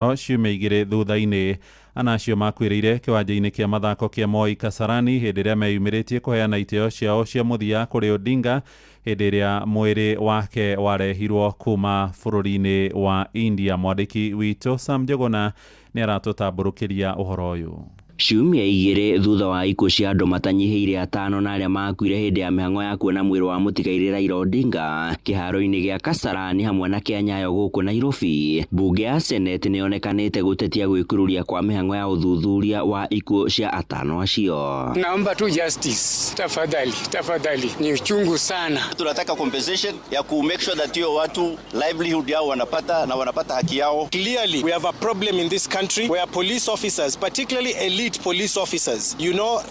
ciumia igĩrĩ thutha-inĩ anacio makwĩrĩire kĩwanja-inĩ kĩa mathako kĩa Moi Kasarani hĩndĩ ĩrĩa meyumĩrĩtie kũheana itĩo ciao cia mũthia kũrĩ Odinga hĩndĩ ĩrĩa mwĩrĩ wake warehirwo kuma bũrũri-inĩ wa India. Mwandĩki witũ Sam Njuguna nĩ aratũtambũrũkĩria ũhoro ũyũ. Ciumia igĩrĩ thutha wa ikuũ cia andũ matanyihĩire 5 na arĩa makuire hĩndĩ ya mĩhang'o ya kuona mwĩrĩ wa mũtigairĩ Raila Odinga kĩharo-inĩ gĩa Kasarani hamwe na kĩa Nyayo gũkũ Nairobi, mbunge ya Senate nĩ yonekanĩte gũtetia gwĩkururia kwa mĩhang'o ya ũthuthuria wa ikuũ cia 5 acio. Naomba tu justice, tafadhali, ni uchungu sana. Tunataka compensation ya ku make sure that hiyo watu livelihood yao wanapata haki yao. Clearly we have a problem in this country where police officers, particularly elite police officers,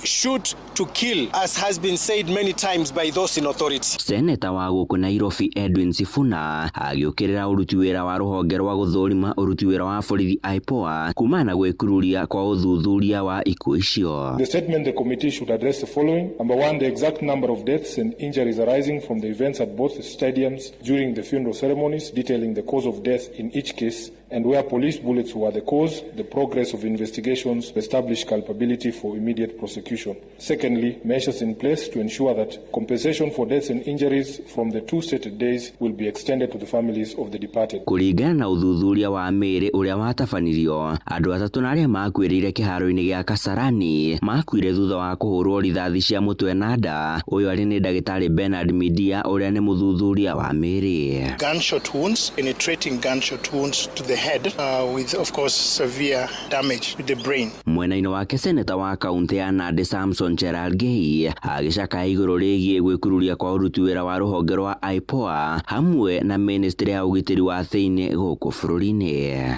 shoot to kill, as has been said many times by those in authority. Senator wa gũkũ Nairobi Edwin Sifuna agĩũkĩrĩra ũruti wĩra wa rũhonge rwa gũthũrima ũruti wĩra wa borithi IPOA kumana gwĩkururia kwa ũthuthuria wa ikuũ icio. The statement the committee should address the following. Number 1, the exact number of deaths and injuries arising from the events at both stadiums during the funeral ceremonies, detailing the cause of death in each case, and where police bullets were the cause, the progress of investigations to establish culpability for immediate prosecution. Secondly, measures in place to ensure that compensation for deaths and injuries from the 2 stated days will be extended to the families of the departed. Kũringana na ũthuthuria wa mĩĩrĩ ũrĩa watabanirio, andũ atatũ na arĩa makuĩrĩire kĩharo-inĩ gĩa Kasarani makuire thutha wa kũhũrwo rithathi cia mũtwe na nda. Ũyũ arĩ nĩ ndagĩtarĩ Bernard Midia ũrĩa nĩ mũthuthuria wa mĩĩrĩ. Gunshot wounds, penetrating gunshot wounds to the head, with of course severe damage to the brain. Mwena-inĩ wake seneta wa kaunti ya Nandi Samson Cherargei agĩcakaya igũrũ rĩgiĩ gwĩkururia kwa ũruti wĩra wa rũhonge rwa IPOA hamwe na ministry ya ũgitĩri wa thĩinĩ gũkũ bũrũri-inĩ.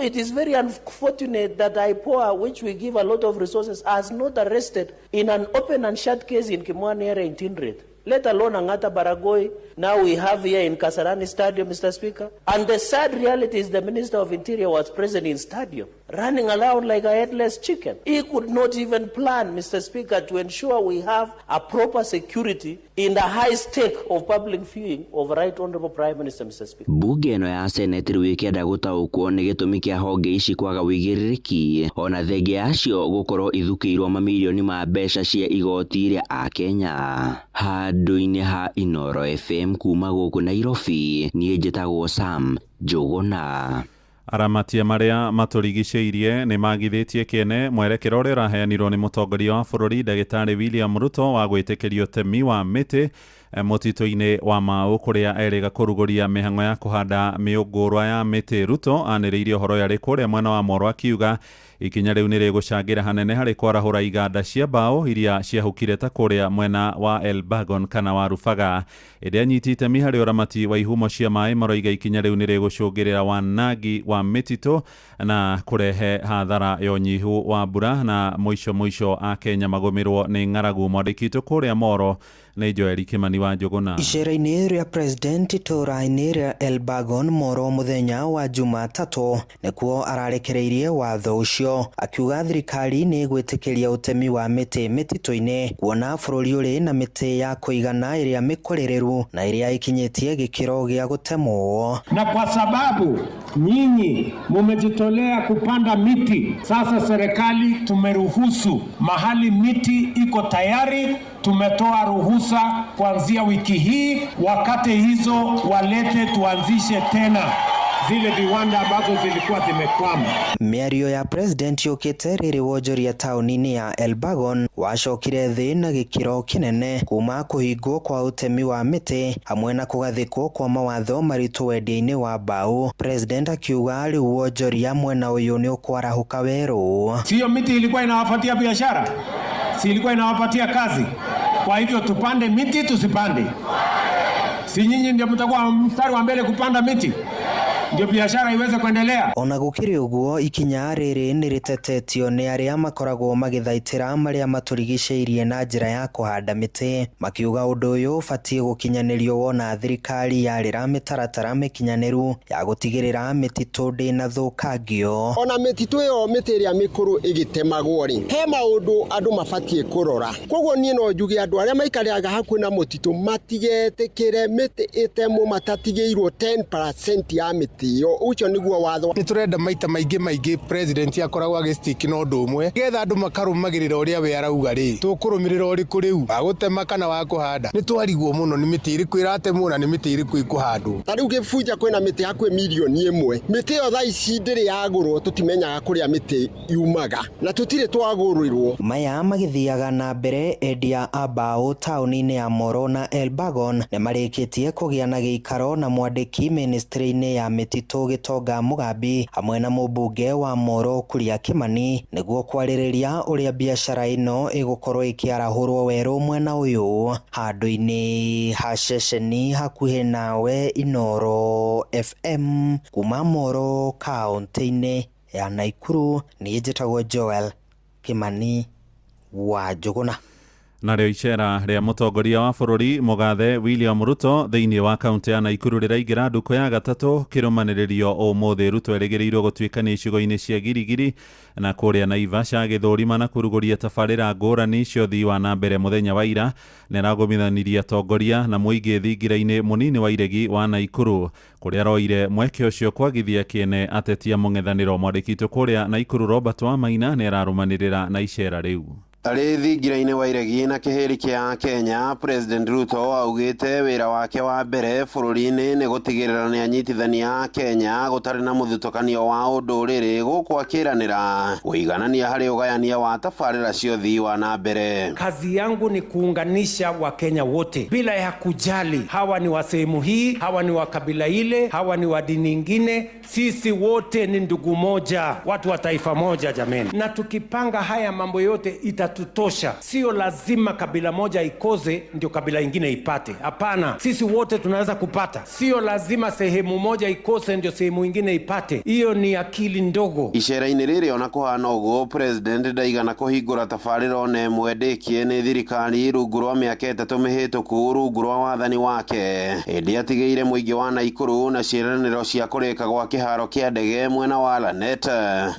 It is very unfortunate that IPOA, which we give a lot of resources, has not arrested in an open and shut case in Kimwani area in Tindret, let alone Angata Baragoi. Now we have here in Kasarani Stadium, Mr. Speaker. And the sad reality is the Minister of Interior was present in stadium, running around like a headless chicken. He could not even plan, Mr. Speaker, to ensure we have a proper security in the high stake of public viewing of Right Honorable Prime Minister, Mr. Speaker. Mbunge ĩno ya Senate rĩu ĩkĩenda gũtaũkwo nĩ gĩtũmi kĩa honge ici kwaga wĩigĩrĩrĩki ona thengia yacio gũkorwo ithukĩirwo mamirioni ma mbeca cia igoti rĩa Akenya. Handũ-inĩ ha Inoro FM kuma gũkũ Nairobi, niĩ njĩtagwo Sam Njuguna. Aramatia marĩa matũrigicĩirie nĩ magithĩtie kĩene mwerekero ũrĩa ũraheanirwo nĩ mũtongoria wa bũrũri ndagĩtarĩ William Ruto wa gwĩtĩkĩria ũtemi wa mĩtĩ mũtitũ-inĩ wa Mau kũrĩa erĩga kũrugũria mĩhang'o ya kũhanda mĩũngũrwa ya mĩtĩ. Ruto anĩrĩirie ũhoro yarĩ kũrĩa mwena wa Moro akiuga ikinya rĩu nĩ rĩgũcangĩra hanene harĩ kwarahũra iganda cia mbaũ iria ciahũkire ta kũrĩa mwena wa Elbagon kana wa Rufaga. Ĩrĩa anyiti itemi harĩ ũramati wa ihumo cia maĩ maroiga ikinya rĩu nĩ rĩgũcũngĩrĩra wanangi wa mĩtitũ na kũrehe hathara ya ũnyihu wa mbura na mũico Akenya magũmĩrwo nĩ ng'aragu. Mwandĩki witũ kũrĩa Moro nĩ Joel Kimani wa Njuguna. Icera-inĩ rĩa President itũũra-inĩ rĩa Elbagon Moro mũthenya wa Jumatatũ nĩkuo ararekereirie watho ũcio, akiuga thirikari nĩ gwĩtĩkĩria ũtemi wa mĩtĩ mĩtitũ-inĩ kuona bũrũri ũrĩ na mĩtĩ ya kũigana ĩrĩa mĩkũrĩrĩru na ĩrĩa ikinyĩtie gĩkĩro gĩa gũtemwo. Na kwa sababu nyinyi mumejitolea kupanda miti, sasa serikali tumeruhusu mahali miti iko tayari, tumetoa ruhusa kuanzia wiki hii, wakati hizo walete tuanzishe tena zile viwanda ambazo zilikuwa zimekwama. Mĩario ya president yũkĩte rĩrĩ wonjoria taũni-inĩ ya Elbagon wacokire thĩ na gĩkĩro kĩnene kuma kũhingwo kwa ũtemi wa mĩtĩ hamwe na kũgathĩkwo kwa mawatho maritũ wendia-inĩ wa mbaũ. President akiuga rĩu wonjoria mwena ũyũ nĩ ũkwarahũka werũ. Sio miti ilikuwa inawapatia biashara, si ilikuwa inawapatia kazi. Kwa hivyo tupande miti tusipande? Si nyinyi ndio mtakuwa mstari wa mbele kupanda miti ndio biashara iweze kuendelea? Ona gũkĩrĩ ũguo ikinya rĩrĩ nĩ rĩtetetio nĩ arĩa makoragwo magĩthaitĩra marĩa matũrigicĩirie na njĩra ya kũhanda mĩtĩ, makiuga ũndũ ũyũ ũbatiĩ gũkinyanĩrio wona thirikari yarĩra mĩtaratara mĩkinyanĩru ya gũtigĩrĩra mĩtitũ ndĩnathũkangio. Ona mĩtitũ ĩyo mĩtĩ ĩrĩa mĩkũrũ ĩgĩtemagwo rĩ, he maũndũ andũ mabatiĩ kũrora. Koguo niĩ no njuge andũ arĩa maikaraga hakuhĩ na mũtitũ matigetĩkĩre mĩtĩ ĩtemwo matatigĩirwo 10% ya mĩtĩ. gitio ucio niguo watho ni turenda maita maingi president akoragwa gestick no ndumwe getha andu makarumagirira uria we arauga ri tukurumirira uriku riu agutema kana wa kuhanda ni twarigwo muno ni miti iriku iratemwo na ni miti iriku ikuhandwo tariu gifunja kwina miti hakwe milioni 1 miti yo thaa ici ndiri yagurwo tutimenyaga kuria miti yumaga na tutire twagurirwo maya magithiaga na mbere endia ambao tauni-ini ya Moro na Elbagon ne marikitie kugia na giikaro na mwandiki ministry-ini ya mititu Gitonga Mugambi hamwe na mubunge wa Moro Kuria Kimani niguo kwaririria uria biashara ino igukorwo ikiarahurwo weru mwena uyu handu-ini ha ceceni hakuhi nawe Inoro FM kuma Moro kaunti-ini ya Naikuru. Ni njitagwo Joel Kimani wa Njuguna. Narĩo icera rĩa mũtongoria wa bũrũri mũgathe William Ruto thĩinĩ wa kaunti ya Naikuru rĩraingĩra ndukũ ya gatatũ kĩrũmanĩrĩrio ũmũthĩ. Ruto erĩgĩrĩirwo gũtuĩkania icigo-inĩ cia Girigiri na kũrĩa Naivasha, Gĩthũrima na kurugũria tabarĩra ngũrani cia ũthii wa na mbere mũthenya wa ira na ĩragũmithanirie atongoria na mũingĩ thingira-inĩ mũnini wa iregi wa Naikuru kũrĩa aroire mweke ũcio kwagithia kĩene atetia mũng'ethanĩro. Mwandĩki kũrĩa Naikuru Robert Wamaina nĩ ararũmanĩrĩra na icera rĩu. Arĩ thingira-inĩ wa iregi na kĩhĩri kĩa Kenya, President Ruto augĩte wĩra wake wa mbere bũrũri-inĩ nĩ gũtigĩrĩra nĩ anyitithania a Kenya gũtarĩ na mũthutũkanio wa ũndũrĩrĩ, gũkũ akĩranĩra ũiganania harĩ ũgayania wa tabarĩra cia ũthii wa na mbere. Kazi yangu ni kuunganisha Wakenya wote bila ya kujali hawa ni wa sehemu hii, hawa ni wa kabila ile, hawa ni wa dini ingine. Sisi wote ni ndugu moja, watu wa taifa moja jameni, na tukipanga haya mambo yote itatutosha. Sio lazima kabila moja ikoze ndio kabila ingine ipate. Hapana, sisi wote tunaweza kupata. Sio lazima sehemu moja ikose ndio sehemu ingine ipate. Hiyo ni akili ndogo. Icera-inĩ rĩrĩ ona kũhana ũguo, President ndaigana kũhingũra tabarĩra ona ĩmwe ndĩkie nĩ thirikari rungu rwa mĩaka 3 mĩhĩtũku rungu rwa wathani wake. Ĩndĩ atigĩire mũingĩ wa Naikuru na ciĩranĩro cia kũrĩka gwa kĩharo kĩa ndege mwena wa Lanet,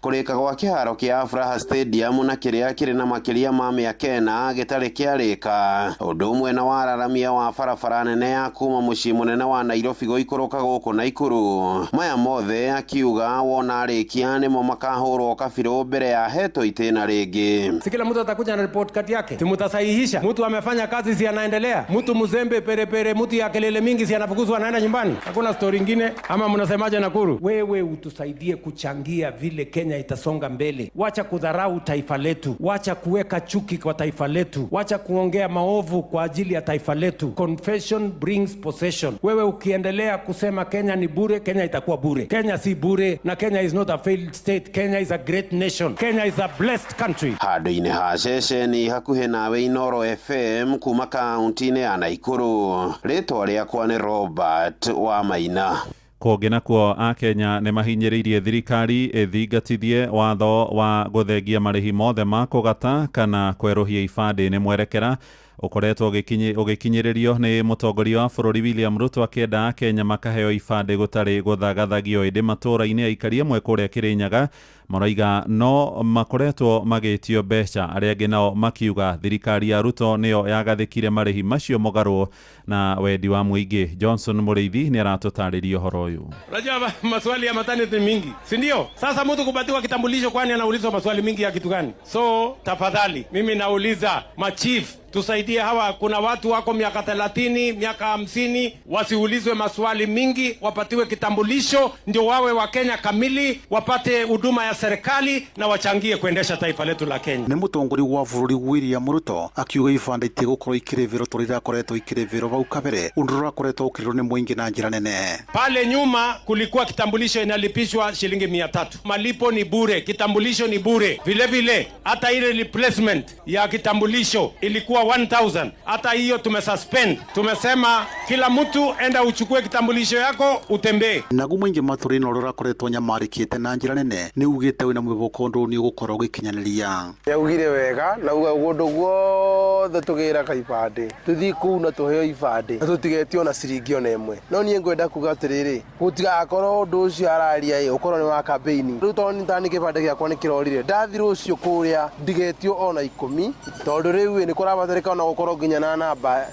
kũrĩka gwa kĩharo kĩa Afraha Stadium na kĩrĩa kĩrĩ na makĩria ma mĩaka 4 gĩtarĩ kĩarĩka. Ũndũ ũmwe na wararamia wa barabara nene ya kuma mũciĩ mũnene wa Nairobi gũikũrũka gũkũ Naikuru. Maya mothe akiuga wona arĩkia nĩmo makahũrwo kabirũ mbere ya heto itĩna rĩngĩ. Si kila mtu atakuja na report kati yake, si mutasahihisha. Mtu amefanya kazi si anaendelea, mtu mzembe perepere, mtu ya kelele mingi si anafukuzwa anaenda nyumbani. Hakuna story nyingine. Ama mnasemaje Nakuru? Wewe utusaidie kuchangia vile Kenya itasonga mbele. Wacha kudharau taifa letu, wacha kuweka chuki kwa taifa letu, wacha kuongea maovu kwa ajili ya taifa letu. Confession brings possession. Wewe ukiendelea kusema Kenya ni bure, Kenya itakuwa bure. Kenya si bure, na Kenya is not a failed state. Kenya is a great nation. Kenya is a blessed country. Handũ-inĩ ha ceceni hakuhĩ nawe Inoro FM kuma kaunti-inĩ ya Naikuru, rĩtwa rĩakwa nĩ Robert Wamaina. Kũngĩ nakuo Akenya nĩ mahinyĩrĩirie thirikari ĩthingatithie watho wa gũthengia marĩhi mothe ma kũgata kana kwerũhia ibandĩ nĩ mwerekera ukoretwo ũgĩkinyĩrĩrio nĩ mũtongoria wa bũrũri William Ruto akĩenda Akenya makaheo ibandĩ gũtarĩ gũthagathagio. Ĩndĩ matũũra-inĩ aikari amwe kũrĩa Kĩrĩnyaga marauga no makoretwo magĩtio mbeca, arĩa angĩ nao makiuga thirikari ya Ruto nĩyo yagathĩkire marĩhi macio mũgarũ na wendi wa mũingĩ. Johnson Mũrĩithi nĩ aratũtarĩria ũhoro ũyũ. Unajua maswali ya maternity mingi, si ndio? Sasa mtu kupatiwa kitambulisho kwani anaulizwa maswali mingi ya kitu gani? So tafadhali mimi nauliza machief, tusaidie hawa. Kuna watu wako miaka 30, miaka 50, wasiulizwe maswali mingi, wapatiwe kitambulisho ndio wawe wa Kenya kamili, wapate huduma ya serikali na wachangie kuendesha taifa letu la Kenya. Ni mũtongoria wa bũrũri William Ruto akiuga ibandĩ itigũkorwo ikĩrĩhĩrwo tũrĩa irakoretwo ikĩrĩhĩrwo hau kabere, ũndũ ũrakoretwo ũkĩrĩhĩrwo nĩ mũingĩ na njĩra nene. Pale nyuma kulikuwa kitambulisho inalipishwa shilingi 300. Malipo ni bure, kitambulisho ni bure. Vile vile hata ile replacement ya kitambulisho ilikuwa 1000. Hata hiyo tumesuspend. Tumesema kila mtu enda uchukue kitambulisho yako utembee. Naguo mũingĩ matũũra-inĩ ũrĩa ũrakoretwo nyamarĩkĩte na njĩra nene nĩ ugĩte wĩna mwĩhoko ũndũ nĩ ũgũkorwo ũgĩkinyanĩria. Yaugire wega na uga ũndũ guothe tũgĩra kaibandĩ, tũthiĩ kũu na tũheo ibandĩ na tũtigetio na ciringi ona ĩmwe. No niĩ ngwenda kuga atĩrĩrĩ, gũtigakorwo ũndũ ũcio araria ũkorwo nĩ wa campaign. Rĩu tondũ nĩ tani kĩbandĩ gĩakwa nĩ kĩrorire, ndathi rũcio kũrĩa ndigetio ona 10, tondũ rĩu nĩ kũrabatara kwendeka ona gukorwo nginya na namba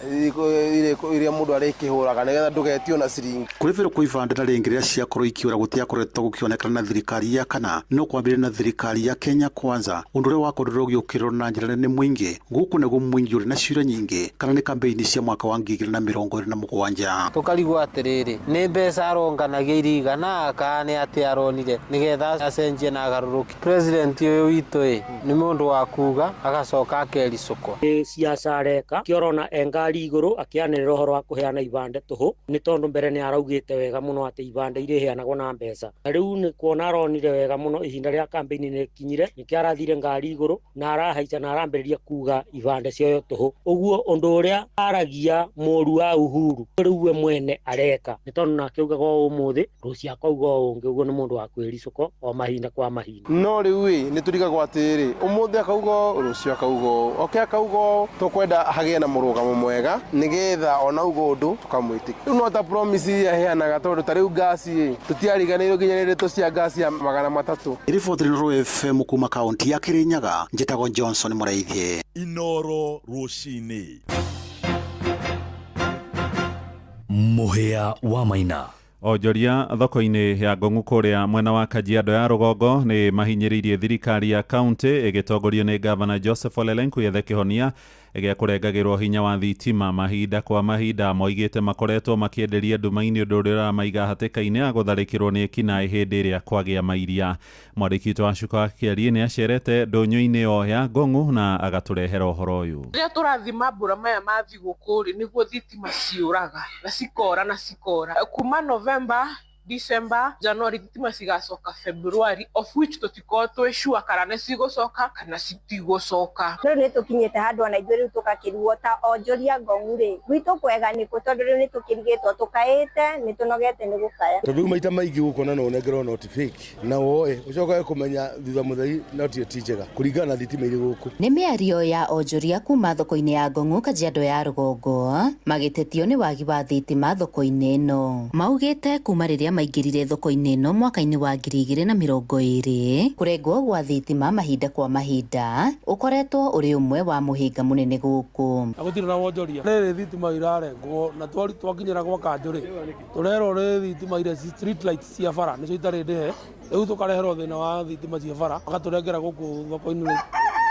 iria mundu arikihuraga nigetha ndugetio na ciringi kuriviro kwa ibande na ringi riria ciakorwo ikiura gutiakoretwo gukionekana na thirikari ya kana no kwambire na thirikari ya Kenya Kwanza undu uria wakorirwo giukirwo na njira nene mwingi guku nego mwingi uri na ciura nyingi kana ni kampeini cia mwaka wa 2027 tukarigwa atiriri ni mbeca aronganagia irigana kana ati aronire nigetha acenjie na agaruruki president uyu witu ni mundu wa kuga agacoka akericukwo siasa areka kiorona engari iguru akianirira uhoro wa kuheana ibande tuhu ni tondu mbere ni araugite wega muno ati ibande ire heanagwo na mbeca riu ni kuona aronire wega muno ihinda ria campaign ni kinyire nikiarathire ngari iguru na arahaica na arambiriria kuga ibande cio tuhu uguo undu uria aragia moru wa Uhuru riu we mwene areka ni tondu na kiugaga umuthi rucia kauga ungi uguo ni mundu wa kwiricuko o mahinda kwa mahinda no riu ni turigagwo atiri umuthi akauga rucia kauga oke akauga tukwenda hagie na murugamo mwega nigetha ona ugundu tukamwiti riu no ta promise ya heanaga tondu tariu gasi tutiariganirwo nginya cia gasi ya 300 riboti Inooro FM kuma kaunti ya Kirinyaga njetago Johnson Muraithie Inooro rucini muhia wa Maina Onjoria thoko-inĩ ya Ngong'u kũrĩa mwena wa Kajiado ya rũgongo nĩ mahinyĩrĩirie thirikari ya kaunti ĩgĩtongorio nĩ Gavana Joseph Ole Lenku yethe kĩhonia gĩa kũrengagĩrwo hinya wa thitima mahinda kwa mahinda. Moigĩte makoretwo makĩenderia nduma-inĩ ũndũ ũrĩa ũramaiga hatĩka-inĩ ya gũtharĩkĩrwo nĩ ekinaĩ hĩndĩ ĩrĩa kwagĩa mairia. Mwandĩki witũ wa Cuka Kĩarie nĩ acerete ndũnyũ-inĩ yo ya Ngong'u na agatũrehera ũhoro ũyũ. Rĩrĩa tũrathima mbura maya ma thigũkũ nĩguo thitima ciũraga na cikora kuma November, December, January thitima cigacoka February, of which tutiko twishua kana nĩ cigũcoka kana citigũcoka. Rĩu nĩ tũkinyĩte handũ ona ithuĩ rĩu tũgakĩrigwo ta onjoria Ngong'u rĩ gwitũ kwega nĩkũ tondũ rĩu nĩ tũkĩrigĩtwo tukaĩte nĩ tũnogete nĩ gũkaya tondũ maita maingĩ gũkona no nengerwo not fake na woe ũcokaga kũmenya thutha mũtheri no ti njega kũringana na thitima irĩ gũkũ. Nĩ mĩario ya onjoria kuma thoko-inĩ ya Ngong'u Kajiado ya rũgongo magĩtetio nĩ wagi wa thitima thoko-inĩ ĩno. Maugĩte kuma rĩrĩa maingĩrire thoko-inĩ ĩno mwaka-inĩ wa 2020 kũrengwo gwa thitima mahinda kwa mahinda ũkoretwo ũrĩ ũmwe wa mũhĩnga mũnene gũkũ. Gũtirĩ na wonjoria rĩrĩ thitima irarengwo na twakinyĩra gwa kanjũ rĩ tũrerwo rĩ thitima iria street lights cia bara nĩcio itarĩ ndĩhe rĩu tũkareherwo thĩna wa thitima cia bara magatũrengera gũkũ thoko-inĩ rĩ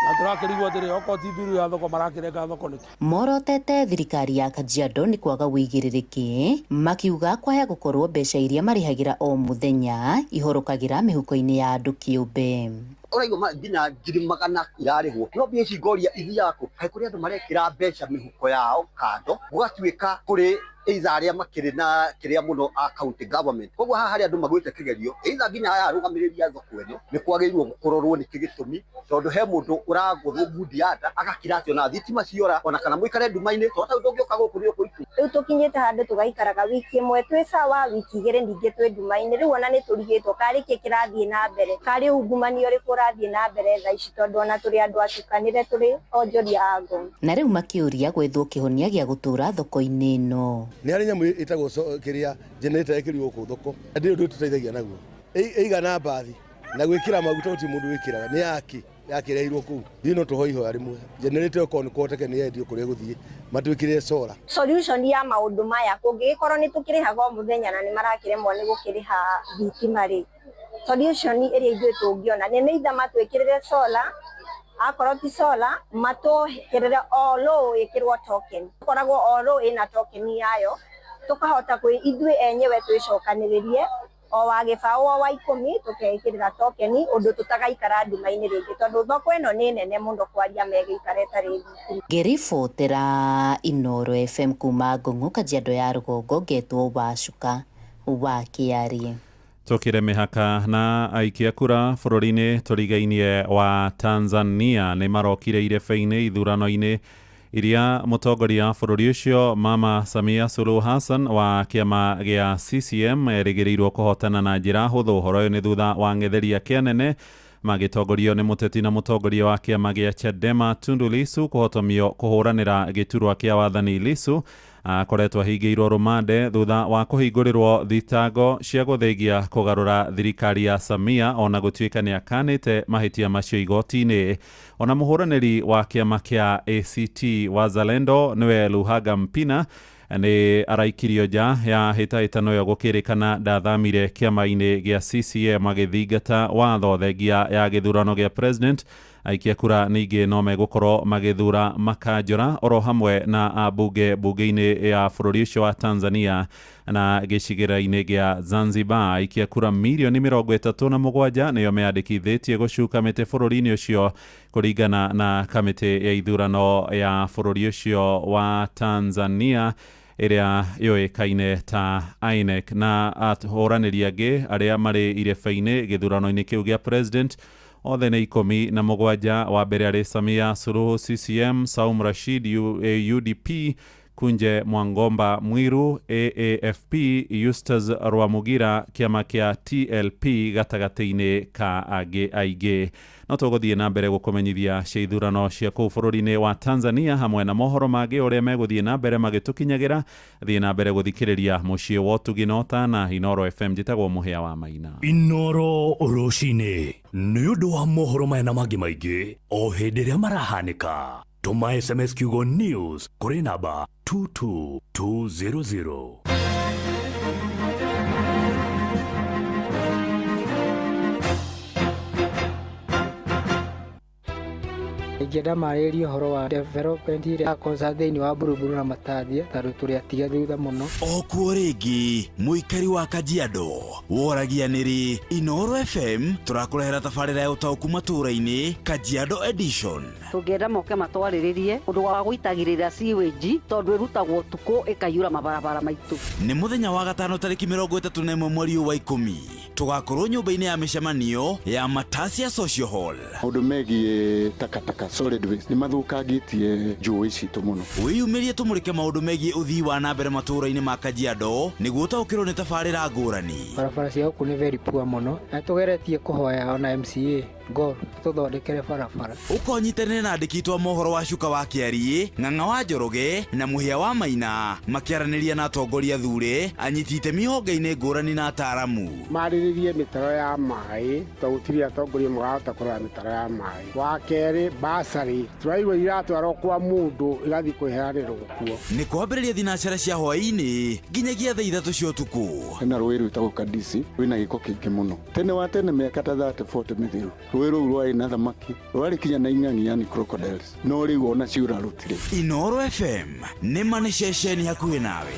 na tũrakĩrigwo atĩrĩ okorwo ti mbiru ya thoko marakĩrenga thoko nĩkĩ. Morotete thirikari ya Kajiado nĩ kwaga wĩigĩrĩrĩki makiuga kwaya gũkorwo mbeca iria marĩhagĩra o mũthenya ihorokagĩra mĩhuko-inĩ ya andũ kĩũmbe. Ũraigua nginya 100,000 irarĩhwo no mbia ici ngoria ithiako kaĩ kũrĩ andũ marekĩra mbeca mĩhuko yao kando gũgatuĩka kũrĩ either arĩa makĩrĩ na kĩrĩa mũno a county government. Koguo haha harĩa andũ magwĩte kĩgerio either nginya aya arũgamĩrĩria thoko ĩno nĩ kwagĩrĩirwo gũkororwo nĩ kĩgĩtũmi tondũ he mũndũ ũragũthwo bundianda agakira atĩ ona thitima ciora ona kana mũikare nduma-inĩ tondũ ndũngĩũka gũkũ nĩ ũkũiku. Rĩu tũkinyĩte handũ tũgaikaraga wiki ĩmwe twĩ sawa wiki igĩrĩ ningĩ twĩ nduma-inĩ rĩu ona nĩ tũrigĩtwo karĩ kĩ kĩrathiĩ na mbere karĩ ungumania ũrĩkũ ũrathiĩ na mbere thaa ici tondũ ona tũrĩ andũ atukanĩre tũrĩ onjoria a Ngong'u. Na rĩu makĩũria gwethwo kĩhonia gĩa gũtũra thoko-inĩ ĩno. Nĩ arĩ nyamũ ĩtagwo kĩrĩa generator ĩkĩrĩirwo gũkũ thoko na ndĩrĩ ũndũ tũteithagia naguo ĩigana mbathi na gwĩkĩra maguta ti mũndũ wĩkĩraga nĩ yakĩrehirwo kũu thiĩ no tũhoe ihoya rĩmwe generator ĩkorwo nĩ kũhoteke nĩ yendio kũrĩa gũthiĩ matwĩkĩrĩre solar. Solution ya maũndũ maya kũngĩgĩkorwo nĩ tũkĩrĩhaga o mũthenya na nĩ marakĩremwo nĩ gũkĩrĩha thitima rĩ solution ĩrĩa ithuĩ tũngĩona nĩ either matwĩkĩrĩre solar akorwo ti solar matũherere o low ĩkĩrwo token koragwo o low ĩna token yayo tukahota kwĩ ithuĩ enyewe twĩcokanĩrĩrie o wa gĩbaũ o wa 10 tũkekĩrĩra token ũndũ tutagaikara nduma-inĩ rĩngĩ tondũ thoko ĩno nĩ nene mũno kwaria megĩikare tarĩ thitima. Ngĩribotera Inooro FM kuma Ngong'u Kajiado ya rũgongo ngetwo Wacuka wa Kĩarie. Tũkĩre mĩhaka na aikia kura bũrũri-inĩ tũrigainie wa Tanzania nĩ marokire irebe-inĩ ithurano-inĩ iria mũtongoria wa bũrũri ũcio Mama Samia Suluhu Hassan wa kĩama gĩa CCM erĩgĩrĩirwo kũhotana na njĩra hũthũ. Ũhoro ũyũ nĩ thutha wa ng'etheria kĩanene magĩtongorio nĩ mũteti na mũtongoria wa kĩama gĩa Chadema Tundu Lissu kũhotomio kũhũranĩra gĩturwa kĩa wathani. Lissu akoretwo ahingĩirwo rumande thutha wa kũhingũrĩrwo thitango cia gũthengia kũgarũra thirikari ya Samia ona gũtuĩka nĩ akanĩte mahĩtia macio igoti-inĩ. Ona mũhũranĩri wa kĩama kĩa ACT Wazalendo nĩwe Luhaga Mpina nĩ araikirio nja ya hĩtahĩtano ĩyo gũkĩrĩkana ndathamire kĩama-inĩ gĩa CCM agĩthingata watho thengia ya gĩthurano gĩa president. Aikia kura ningĩ no megũkorwo magĩthura makanjũra oro hamwe na ambunge bunge-inĩ ya bũrũri ũcio wa Tanzania na gĩcigĩra-inĩ gĩa Zanzibar. Aikia kura milioni 37 nĩyo meyandĩkithĩtie gũcuka mĩtĩ bũrũri-inĩ ũcio kũringana na kamĩtĩ ya ithurano ya bũrũri ũcio wa Tanzania ĩrĩa yũĩkaine ta INEC. Na ahũranĩri angĩ arĩa marĩ irebe-inĩ gĩthurano-inĩ kĩu gĩa president othe nĩ 17. wa mbere arĩ Samia Suluhu CCM, Saum Rashid UDP, Kunje Mwangomba Mwiru AAFP, Eustace Rwamugira kĩama kĩa TLP gatagatĩ-inĩ ka angĩ aingĩ. No tũgũthiĩ na mbere gũkũmenyithia cia ithurano cia kũu bũrũri-inĩ wa Tanzania hamwe na mohoro mangĩ ũrĩa megũthiĩ na mbere magĩtũkinyagĩra. Thiĩ na mbere gũthikĩrĩria mũciĩ wa Ũtuginota na Inoro FM. Njĩtagwo Mũhĩa wa Maina. Inoro rũcinĩ nĩ ũndũ wa mohoro maya na mangĩ maingĩ o hĩndĩ ĩrĩa marahanĩka. Tuma SMS kiugo news kũrĩ namba 22200. Ingĩenda marĩrie ũhoro wa development ile akonsa thĩinĩ wa Buruburu na Matathia tondũ tũrĩ atiga thutha mũno. Okuo rĩngĩ mũikari wa Kajiado woragia nĩrĩ Inoro FM tũrakũrehera tabarĩra ya ũtaũku matũũra-inĩ Kajiado edition. Tũngĩenda moke matwarĩrĩrie ũndũ wa gũitagĩrĩra sewage tondũ ĩrutagwo tukũ ĩkaiyũra mabarabara maitũ. Nĩ mũthenya wa gatano tarĩki 31 mweri wa 10 tũgakorwo nyũmba-inĩ ya mĩcemanio ya Matasia Social Hall. Ũndũ megiĩ takataka solid waste nĩ mathũkangĩtie njũĩ citũ mũno. Wĩyumĩrie tũmũrĩke maũndũ megiĩ ũthii wa na mbere matũũra-inĩ ma Kajiado nĩguo ũtaũkĩrwo nĩ tabarĩra ngũrani. Barabara cia gũkũ nĩ very poor mũno na tũgeretie kũhoya ona MCA Gor tũthondekere barabara. Ũkonyitanĩra na andĩki twa mohoro wa Cuka wa Kĩariĩ, Ng'ang'a wa Njoroge na Mũhĩa wa Maina makĩaranĩria na atongoria thure anyiti itemi honge-inĩ ngũrani na ataaramu. Marĩrĩrie mĩtaro ya maĩ tondũ gũtirĩ atongoria marahota kũrora mĩtaro ya maĩ. Wa kerĩ basarĩ tũraigua iratwarwo kwa mũndũ igathiĩ kwĩheanĩrwo kuo. Nĩ kwambĩrĩria thinacara cia hwaĩ-inĩ nginyagia thaa 3 cia ũtukũ. Hena rũĩ rwĩtagwo Kadisi rwĩna gĩko kĩingĩ mũno. Tene wa tene mĩaka ta 30-40 mĩthiru rũĩ rũu rwarĩ na thamaki rwarĩ kinya na ing'ang'i yani crocodiles no rĩu ona ciura rutire. Inoro FM nĩ ma nĩ ceceni hakuhĩ nawe.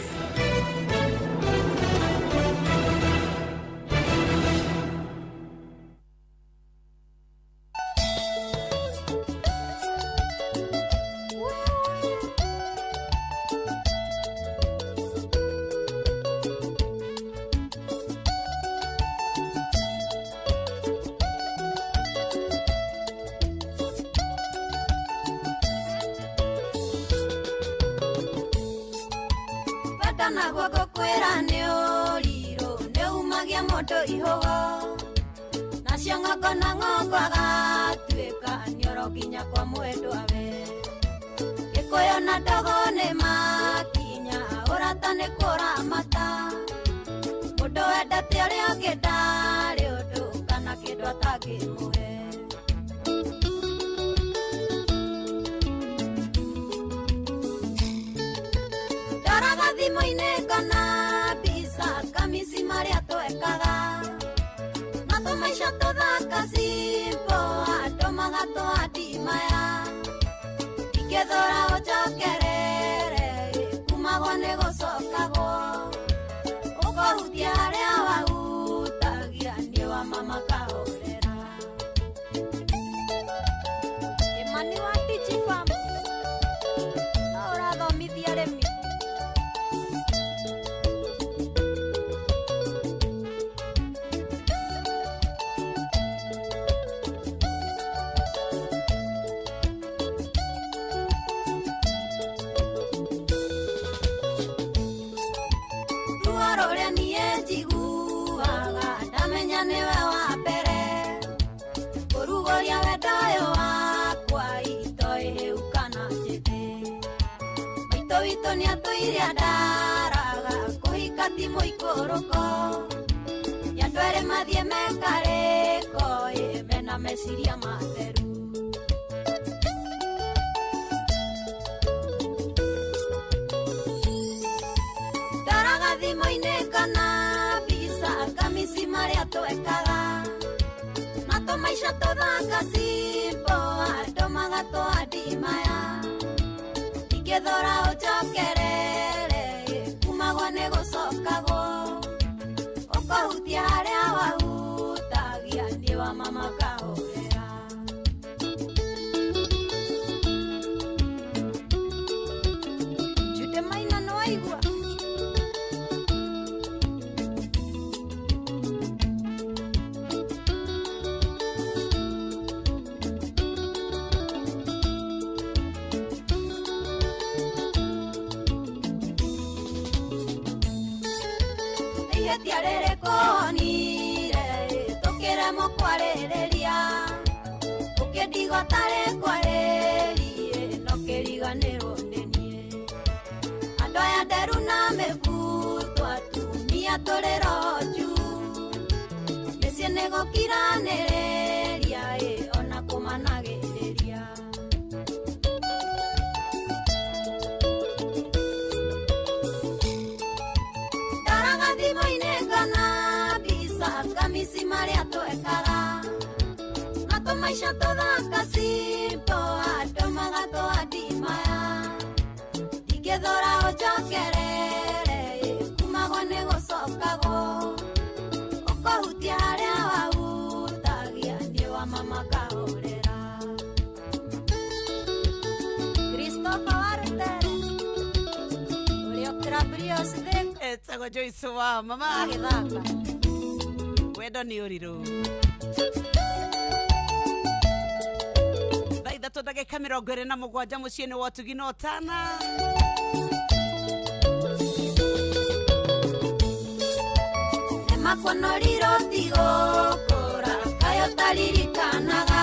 tuiria ndaraga kuhika timu ikuruko ya ndwere mathie mekariko mena meciria matheru ndaraga thimo-inĩ kana bisa kamisi maria twekaga na tũmaica tũthaka simbo andũ magatũandimaya ingĩthora ũnjokerere kumagwo nĩ gũcokagwo ũkahutia harĩa wahutagia ndiĩ wa mama kahũrĩra Jude Maina nĩ waigua tiarere konire tokere mokwarereria ukendigo tare kwarerie no keriganero ndenie ando ya deru na mekutwa tumia torero ju nesinego kiranereria ona kumanagereria kamisi maria twekaga na tũmaica tũthaka simbo andũ magatũandimaya ingĩthora ũnjokerere kumagwo nĩ gũcokagwo ũkahutia harĩa wahutagia ndiĩ wa mama kahũrĩra Christopher Warutere ũrĩa ũkĩrambirio etagwo Joyce wa mama agĩthaka wendo nĩ ũrirũ thaa ithatũ ndagĩka 27 mũciĩ-inĩ wa Ũtugi na Ũtana nĩmakũnorirwo tigũkũra kayo taririkanaga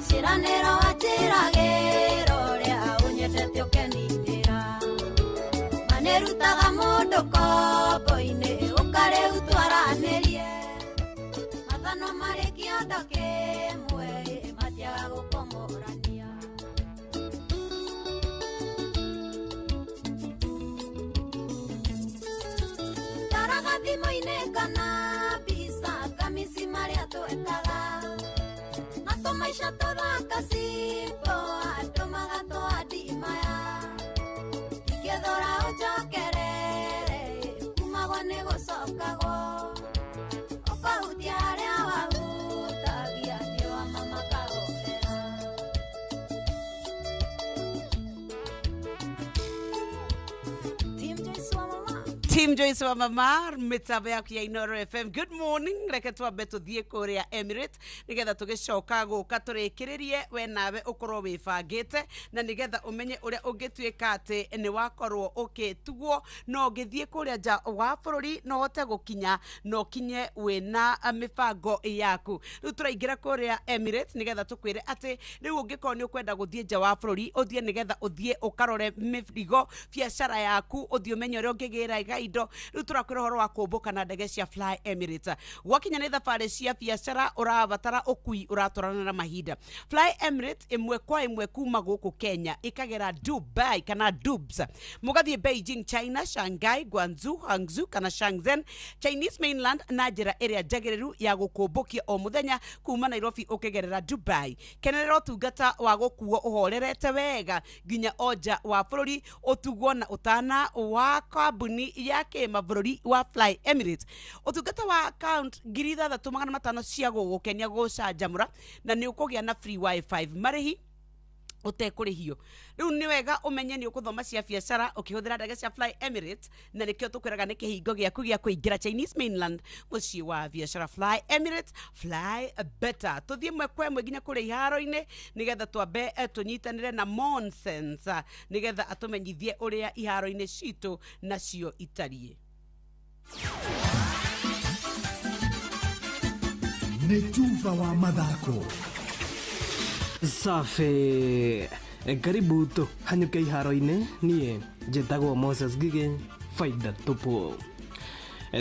ciĩranĩro wanjĩragĩra ũrĩa ũnyendete ũkenindĩra manĩrutaga mũndũ kombo-inĩ ũkarĩu twaranĩrie mathano marĩ kĩondo kĩmwe matiaga gũkomorania ndaraga thimũ-inĩ kana bisa kamisi marĩa twekaga na tũmaica tũthaka simbo andũ magatũandimaya ingĩthora ũnjokerere kumagwo nĩ gũcokagwo ũkahutia harĩa wahutagia ndiĩ wa mama kahũrĩra Team Joyce wa mama mitambo yaku ya Inooro FM. Good morning, reke twambe tuthie kuria Emirates nigetha tugicoka guka turikiririe we nawe ukorwo wibangite na nigetha umenye uria ungituika ati ni wakorwo ukitugwo no ngithie kuria ja wa bururi no hote gukinya no kinye wina mibango yaku. Riu turaingira kuria Emirates nigetha tukwire ati riu ungikorwo ni ukwenda guthie ja wa bururi uthie nigetha uthie ukarore mifrigo biashara yaku uthie umenye uria ungigira indo riu turakwira horo wa kumbuka na ndege cia Fly Emirates gwakinya ni thabari cia biashara urabatara ukui uratorana na mahinda. Fly Emirates imwe kwa imwe kuma guku Kenya ikagera Dubai kana Dubs mugathie Beijing China, Shanghai, Guangzhou, Hangzhou kana Shenzhen Chinese mainland na njira area jagereru ya gukumbukia o muthenya kuma Nairobi ukigerera Dubai. Kenerera tungata wa gukuo uhorerete wega nginya oja wa bururi utugwo na utana wa kambuni yake mabũrũri wa Fly Emirates. Utungata wa account 6,500 cia gũgũkenia gũcanjamũra na nĩ ũkũgĩa na free wifi marĩhi utekurihio. Riu ni wega umenye ni ukuthoma cia biashara ukihũthĩra ndege cia Fly Emirates na nikio tukwiraga ni kihingo giaku gia kuingira Chinese mainland muciĩ wa biashara. Fly Emirates, fly better. Tuthie mwe kwa mwe nginya kũrĩa iharo-inĩ nigetha twambe tunyitanire na Monsense nigetha atumenyithie ũrĩa iharo-inĩ citũ nacio itariĩ. Nĩ tuva wa mathako. Safi. Karibu tu hanyuke iharo-inĩ niĩ njĩtagwo Moses Ngige faida tupu.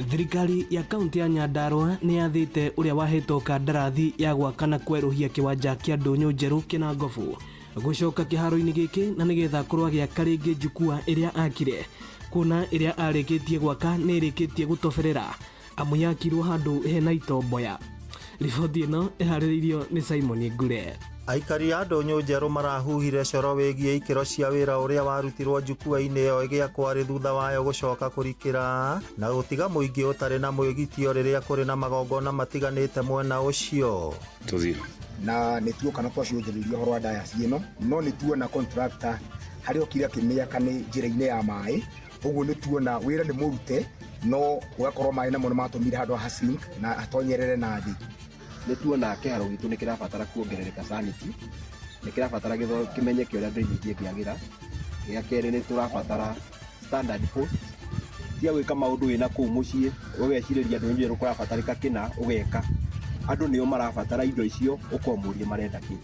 Thirikari ya kaunti ya Nyandarua nĩ yathĩte ũrĩa wahetwo kandarathi ya gwaka na kwerũhia kĩwanja kĩa Ndũnyũ Njerũ Kĩnangobu gũcoka kĩharo-inĩ gĩkĩ na nĩgetha korwo gĩaka rĩngĩ njukua ĩrĩa akire, kuona ĩrĩa arĩkĩtie gwaka nĩ ĩrĩkĩtie gũtoberera amu yakirwo handũ hena itomboya. Riboti ĩno ĩharĩrĩirio nĩ Simon Ngure. Aikari a Ndũnyũ Njerũ marahuhire coro wĩgiĩ ikĩro cia wĩra ũrĩa warutirwo njukua-inĩ ĩyo ĩgĩakwo arĩ thutha wayo gũcoka kũrikĩra na gũtiga mũingĩ ũtarĩ na mwĩgitio rĩrĩa kũrĩ na magongona matiganĩte mwena ũcio. Na nĩ tuo kana twacionjĩrĩria ũhoro wa dayasi ĩno, no nĩ tuona contractor harĩ okire akĩmĩaka nĩ njĩra-inĩ ya maĩ, ũguo nĩ tuona wĩra nĩ mũrute no ũgakorwo maĩ namo nĩ matũmire handũ ha sink na atonyerere na thĩ. Nĩ tuona kĩharo gitũ nĩ kĩrabatara kuongerereka sanity, nĩ kĩrabatara kĩmenyeke ũrĩa drainage ĩkĩagĩra. Gĩa kerĩ nĩ tũrabatara standard post cia gwĩka maũndũ wĩna kũu mũciĩ, ũgecirĩria Ndũnyũ Njerũ kũrabatarĩka kĩna ũgeka. Andũ nĩo marabatara indo icio ũkomũrie marenda kĩ.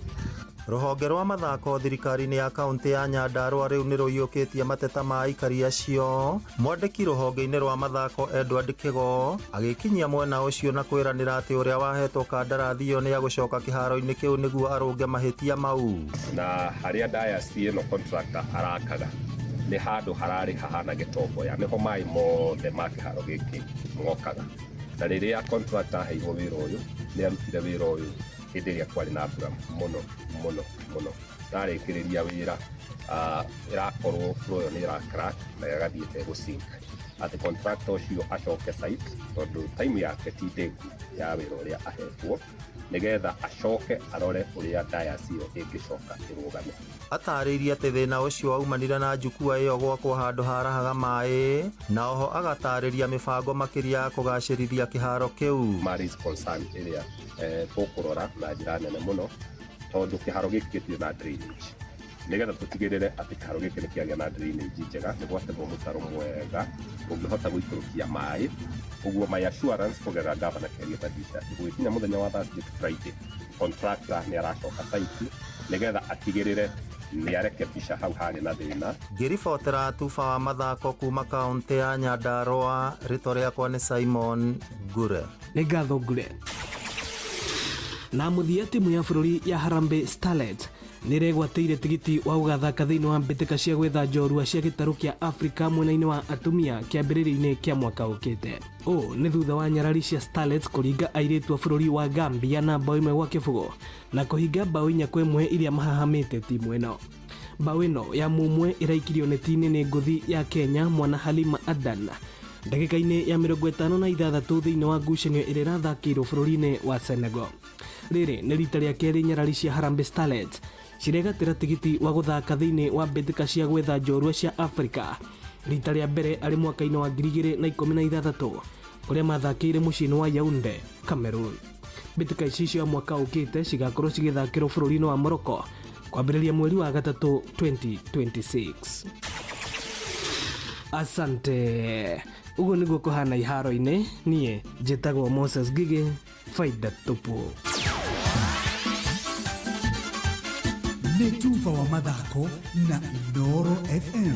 Rũhonge rwa mathako thirikari-inĩ ya kaunti ya Nyandarua rĩu nĩ rũiyũkĩtie mateta ma aikari acio. Mwandĩki rũhonge-inĩ rwa mathako Edward Kĩgo agĩkinyia mwena ũcio na kwĩranĩra atĩ ũrĩa wahetwo kandarathi ĩyo nĩ agũcoka kĩharo-inĩ kĩu nĩguo arũnge mahĩtia mau. Na harĩa dayasi ĩno contractor arakaga nĩ handũ hararĩ hahana gĩtomboya, nĩho maĩ mothe ma kĩharo gĩkĩ mokaga. Na rĩrĩa contractor aheirwo wĩra ũyũ nĩ arutire wĩra ũyũ hĩndĩ ĩrĩa kwarĩ na mbura mũno. Ndarĩkĩrĩria wĩra ĩrakorwo floor ĩyo nĩ ĩra-crack na ĩgathiĩte gũsink. Atĩ contractor ũcio acoke site tondũ time yake ti ndĩku ya wĩra ũrĩa ahetwo, nĩgetha acoke arore ũrĩa dayasi ĩyo ĩngĩcoka ĩrũgame. Atarĩirie atĩ thĩna ũcio waumanire na njukua ĩyo gwakwo handũ harahaga maĩ, na oho agatarĩria mĩbango makĩria ya kũgacĩrithia kĩharo kĩu. Mary's concern ĩrĩa tũkũrora na njĩra nene mũno tondũ kĩharo gĩkĩ gĩtirĩ na drainage. Nĩgetha tũtigĩrĩre atĩ kĩharo gĩkĩ nĩ kĩagĩa na drainage njega, nĩ gwatemwo mũtaro mwega ũngĩhota gũikũrũkia maĩ. Ũguo my assurance kũgerera gavana Kĩria Badita gũgĩkinya mũthenya wa Thursday Friday, contractor nĩ aracoka site nĩgetha atigĩrĩre nĩ arekebisha hau harĩ na thĩna. Ngĩribotera Tufa wa mathako kuma kaunti ya Nyandarua, rĩtwa rĩakwa nĩ Simon Ngure. Nĩ ngatho Ngure. Na mũthia timu ya bũrũri ya Harambee Starlets nĩ ĩregwatĩire tigiti wa gũgathaka thĩinĩ wa mbĩtĩka cia gwetha njorua cia gĩtarũ kĩa Afrika mwena-inĩ wa atumia kĩambĩrĩrio-inĩ kĩa mwaka ũkĩte. Ũũ nĩ thutha wa nyarari cia Starlets kũringa airĩtu a bũrũri wa Gambia na mbao ĩmwe gwa kĩbũgũ na kũhinga mbao 4 kwa 1 iria mahahamĩte timu ĩno. Mbao ĩno ya mumwe ĩraikirio neti-inĩ nĩ ngũthi ya Kenya mwana Halima Adan ndagĩka-inĩ ya 56 thĩinĩ wa ngucanio ĩrĩa ĩrathakĩirwo bũrũri-inĩ wa Senegal. Rĩrĩ nĩ rita rĩa kerĩ nyarari cia Harambee Starlets ciregatĩra tigiti wa gũthaka thĩinĩ wa mbĩtĩka cia gwetha njorua cia Afrika. Rita rĩa mbere arĩ mwaka-inĩ wa 2016 kũrĩa mathakĩire mũciĩ-inĩ wa Yaounde, Cameroon. Mbĩtĩka ici cia mwaka ũkĩte cigakorwo cigĩthakĩrwo bũrũri-inĩ wa Morocco kwambĩrĩria mweri wa gatatũ 2026. Asante. Ũguo nĩguo kũhana iharo-inĩ, niĩ njĩtagwo Moses Ngige, faida tupu. Nĩ Tufa wa mathako na Inooro FM.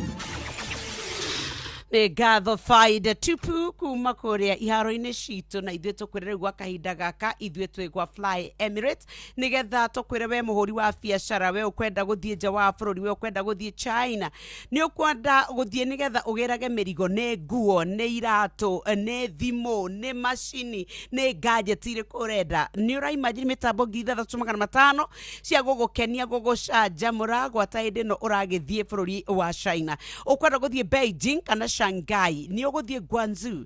Nĩ ngatho faida tupu kuma kũrĩa iharo-inĩ citũ, na ithuĩ tũkwĩre gwa kahinda gaka ithuĩ twĩ gwa Fly Emirates nĩgetha tũkwĩre we mũhũri wa biacara, we ũkwenda gũthiĩ nja wa bũrũri, we ũkwenda gũthiĩ China, nĩ ũkwenda gũthiĩ nĩgetha ũgĩrage mĩrigo, nĩ nguo, nĩ iratũ, nĩ thimũ, nĩ macini, nĩ gadget irĩkũ ũrenda, nĩ ũraimagine mĩtambo 3,500 cia gũgũkenia, gũgũcanjamũra gwata hĩndĩ ĩno ũragĩthiĩ bũrũri wa China. Ũkwenda gũthiĩ Beijing kana Shanghai, ni ũgũthiĩ Guangzhou,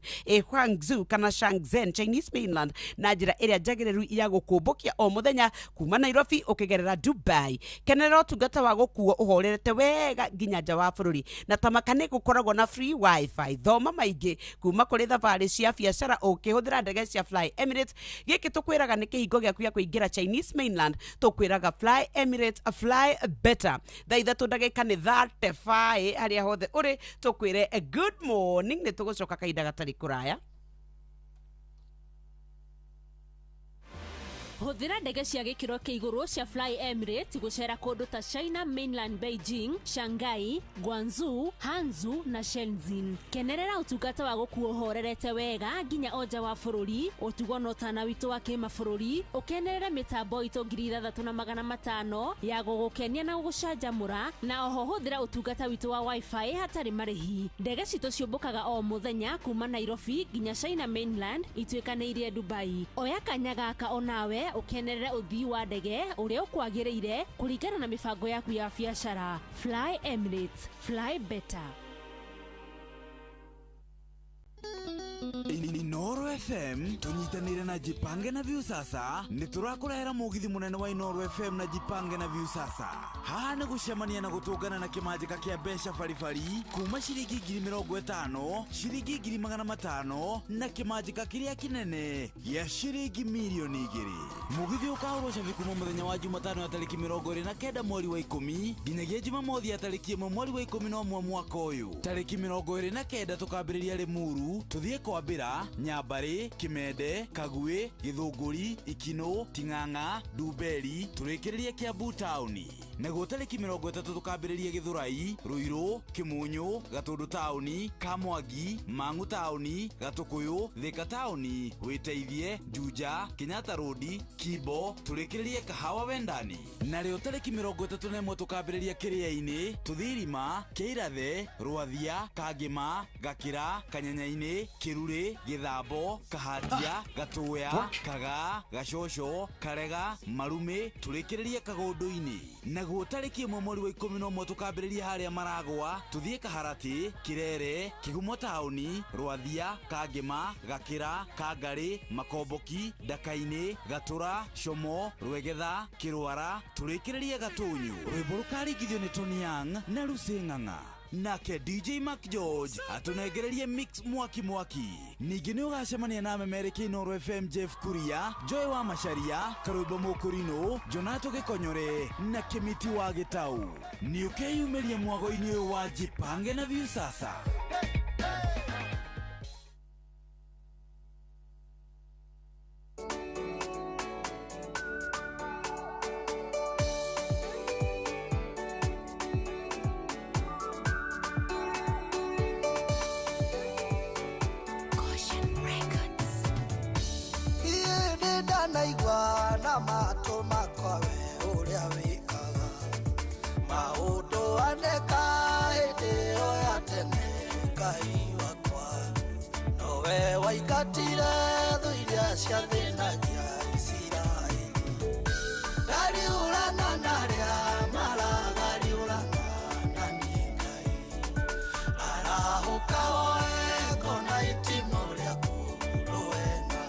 Guangzhou kana Shenzhen, Chinese mainland, na njĩra ĩrĩa njagĩrĩru ya gũkũmbũkia o mũthenya kuma Nairobi ũkĩgerera Dubai. Kenera ũtungata wa gũkuo ũhorerete wega nginya nja wa bũrũri, na tamaka nĩ gũkoragwo na free wifi. Thoma maingĩ kuma kũrĩ thabarĩ cia biacara ũkĩhũthĩra ndege cia Fly Emirates. Gĩkĩ tũkwĩraga nĩ kĩhingo gĩaku gĩa kũingĩra Chinese mainland, tũkwĩraga Fly Emirates, fly better. Thaa ithatũ ndagĩka nĩ 35 harĩa hothe ũrĩ, tũkwĩre good morning, nĩ tũgũcoka kahinda gatarĩ kũraya. Hũthĩra ndege cia gĩkĩro kĩa igũrũ cia Fly Emirates gũcera kũndũ ta China Mainland, Beijing, Shanghai, Guangzhou, Hangzhou na Shenzhen. Kenerera ũtungata wa gũkuo ũhorerete wega nginya o nja wa bũrũri, ũtugo na ũtana witũ wa kĩmabũrũri, ũkenerere mĩtambo itũ 3500 ya gũgũkenia na gũgũcanjamũra, na oho hũthĩra ũtungata witũ wa Wi-Fi hatarĩ marĩhi. Ndege citũ ciũmbũkaga o mũthenya kuma Nairobi nginya China Mainland ituĩkanĩirie Dubai. Oya kanya gaka onawe ukenerere uthii wa ndege uria ũkwagĩrĩire kũringana na mĩbango yaku ya biacara. Fly Emirates, fly better. Inoro FM tunyitanire na Jipange na Viusasa niturakurehera mugithi munene wa Inoro FM na Jipange na Viusasa. Haha nĩ gũcemania na gũtũngana na kĩmanjĩka kĩa mbeca baribari kuma ciringi 50,000, ciringi 500,000 na kĩmanjĩka kĩrĩa kĩnene gĩa ciringi milioni 2. Mugithi ũkahũrwo cabi kuma mũthenya wa Jumatano ya tarĩki 29 mweri wa 10 nginyagia Jumamothi ya tarĩki 1 mweri wa 11 mwaka ũyũ. Tarĩki 29 tukambĩrĩria Limuru tuthie kwambĩra Nyambari, Kimende, Kagwe, Githunguri, Ikino, Ting'ang'a, Ndumberi, turĩkĩrĩrie Kiambu Town. Naguo tarĩki 30 tukambĩrĩria Githurai, Ruiru, Kimunyu, Gatundu Town, Kamwangi, Mang'u Town, Gatukuyu, Thika Town, Wĩteithie, Juja, Kenyatta Road, Kibo, turĩkĩrĩrie Kahawa Wendani. Narĩo tarĩki 31 tukambĩrĩria Kĩrĩa-inĩ, Tuthirima, Kĩirathe, Rwathia, Kangĩma, Gakĩra, Kanyanya-inĩ, Kirure, Githambo, Kahatia, Gatuya, Kaga, Gacocho, Karega, Marume, turĩkĩrĩrie Kagondu-inĩ. Naguo tarĩki 1 mweri wa 11 tukambĩrĩria harĩa Maragwa, tuthie Kaharati, Kirere, Kigumo Town, Rwathia, Kangĩma, Gakĩra, Kangarĩ, Makomboki, Ndaka-inĩ, Gatura, Shomo, Rwegetha, Kĩrwara, turĩkĩrĩrie Gatunyu. Rwĩmbo rũkaringithio nĩ Tony Young na Lucy Ng'ang'a. Nake DJ Mark George atunengererie mix mwaki. Ningĩ nĩ ũgacemania na memereki Inoro FM Jeff Kuria, Joy wa Macharia, Karũimbo Mũkũrinũ, Jonato Gĩkonyore na Kĩmiti wa Gĩtaũ. Nĩ ũkeyumĩria mwago-inĩ ũyũ wa Jipange na Viusasa. Naigua na matũ makwa we ũrĩa wĩkaga maũndũ aneka hĩndĩ ĩyo ya tene. Ngai wakwa nowe waingatire thũ iria ciathĩnagia Isiraeli. Ndariũrana na arĩa maragariũrana na niĩ Ngai arahũka woe ngona itimũ rĩaku rũena.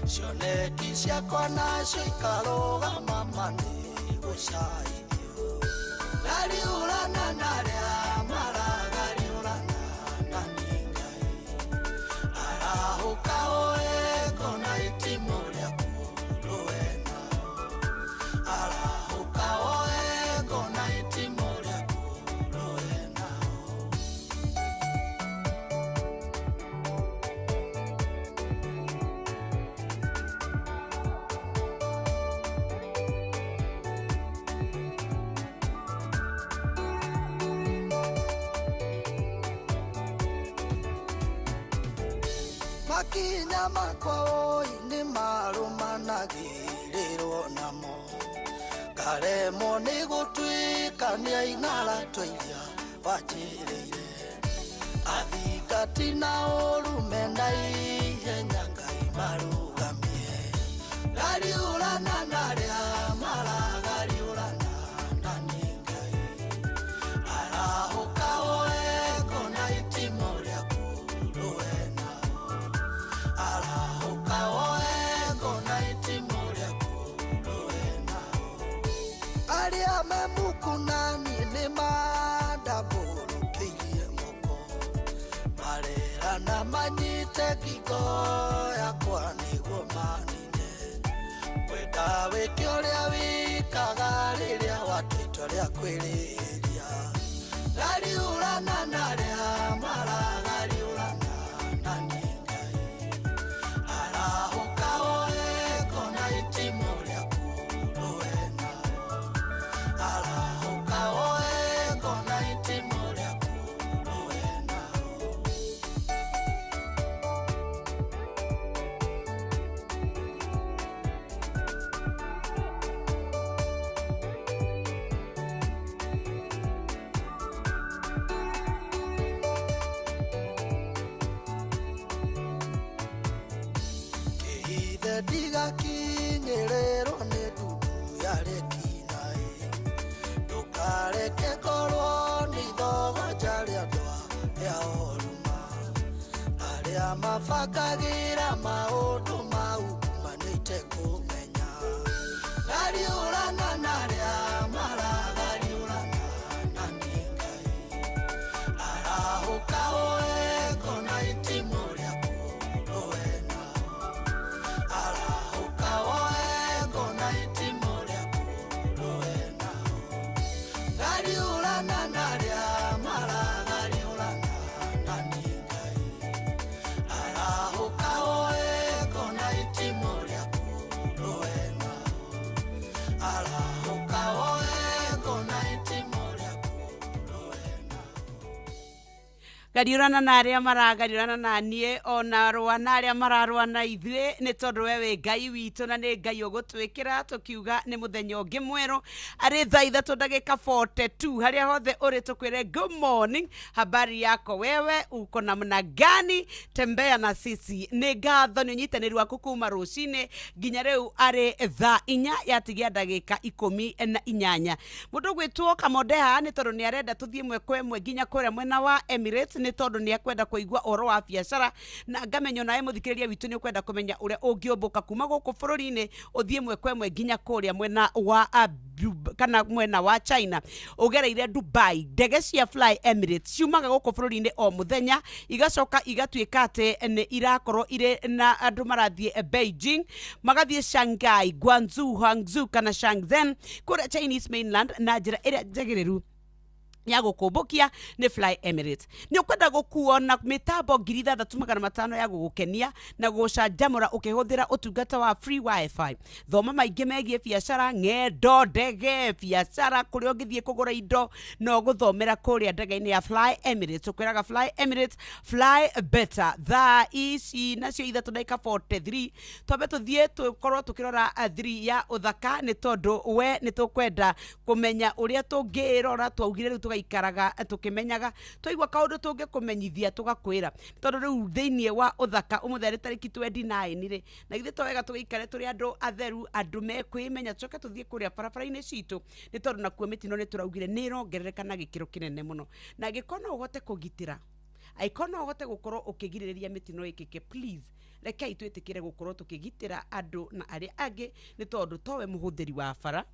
Cioneki ciakwa nacio ikarũgama mani gũcaithio. Ndariũrana na arĩa maragariũrana na niĩ Ngai arahũka woe ngona itimũ rĩaku rũena. Arahũka woe ngona itimũ rĩaku rũena. Makinya makwa oi nĩ marũmanagĩrĩrwo namo, ngaremwo nĩ gũtuĩkania ing'aratũ iria wanjĩrĩire. Athingati na ũrũme na ihenya Ngai marũgamie. Ndariũrana na arĩa maragariũrana na niĩ Ngai arahũka woe ngona itimũ rĩaku rũena. Arahũka woe ngona itimũ rĩaku rũena. Arĩa me muku na niĩ nĩ mandambũrũkĩirie moko, marera na manyita nyite ngingo yakwa nĩguo manine wenda wĩke ũrĩa wĩkaga rĩrĩa watua itua rĩa kwĩrĩria gariũrana na arĩa maragariũrana na niĩ Ngai arahũka woe kona itimũ rĩaku rũe nao arahũka woe kona itimũ rĩaku rũe nao. Kĩhithe ndigakinyĩrĩrwo nĩ ndundu ya rekinaĩ ndũkareke korwo nĩ ithogoja rĩa ndwa rĩa oruma arĩa mabangagĩra maũndũ mau manĩte kũmenya gariũrana na arĩa maragariũrana na niĩ Ngai arahũka woe kona itimũ rĩaku rũe nao arahũka woe kona itimũ rĩaku rũe nao gariũrana na arĩa maragariũrana na niĩ Ngai arahũka woe kona itimũ rĩaku rũe nao arahũka woe kona itimũ rĩaku rũe gariũrana na arĩa maragariũrana na niĩ ona rũa na arĩa mararũa na ithuĩ nĩ tondũ we wĩ Ngai witũ na nĩ Ngai ũgũtwĩkĩra tũkiuga nĩ mũthenya ũngĩ mwerũ arĩ thaa 3:42 harĩa hothe ũrĩ tũkwĩre good morning habari yako wewe uko namna gani tembea na sisi nĩ ngatho nĩ ũnyitanĩri waku kuma rũcinĩ nginya rĩu arĩ thaa 4 yatigia ndagĩka 18 mũndũ gwĩtwo Kamodeha nĩ tondũ nĩ arenda tũthiĩ ĩmwe kwa ĩmwe nginya kũrĩa mwena wa Emirates nĩ tondũ nĩ akwenda kũigua ũhoro wa biacara na ngamenyo nawe mũthikĩrĩria witũ nĩ ũkwenda kũmenya ũrĩa ũngĩũmbũka kuma gũkũ bũrũri-inĩ ũthiĩ ĩmwe kwa ĩmwe nginya kũrĩa mwena wa kana mwena wa China ũgereire Dubai ndege cia Fly Emirates ciumaga gũkũ bũrũri-inĩ o mũthenya igacoka igatuĩka atĩ nĩ irakorwo irĩ na andũ marathiĩ Beijing magathiĩ Shanghai, Guangzhou, Hangzhou kana Shenzhen kũrĩa Chinese mainland na njĩra ĩrĩa njagĩrĩru ya gũkũmbũkia nĩ Fly Emirates nĩ ũkwenda gũkuo na mĩtambo 6,500 ya gũgũkenia na gũcanjamũra ũkĩhũthĩra ũtungata wa free wifi thoma maingĩ megiĩ biacara ng'endo ndege biacara kũrĩa ũngĩthiĩ kũgũra indo no gũthomera kũrĩa ndege-inĩ ya Fly Emirates ũkwĩraga Fly Emirates fly better thaa ici nacio 3:43 twambe tũthiĩ tũkorwo tũkĩrora 3 ya ũthaka nĩ tondũ we nĩ tũkwenda kũmenya ũrĩa tũngĩrora twaugire rĩu ikaraga tukimenyaga twaigua kaundu tungikumenyithia tugakwira tondu riu thiini wa uthaka umutheri tariki 29 ri na githe twega tugikare turi andu atheru andu mekwimenya tucoke tuthie kuria barabara-ini citu ni tondu nakuo mitino ni turaugire ni irongerereka na gikiro kinene muno na gikona uhote kugitira aikona uhote gukorwo ukigiriria mitino ikike please rekei twitikire gukorwo tukigitira andu na aria angi ni tondu towe muhuthiri wa bara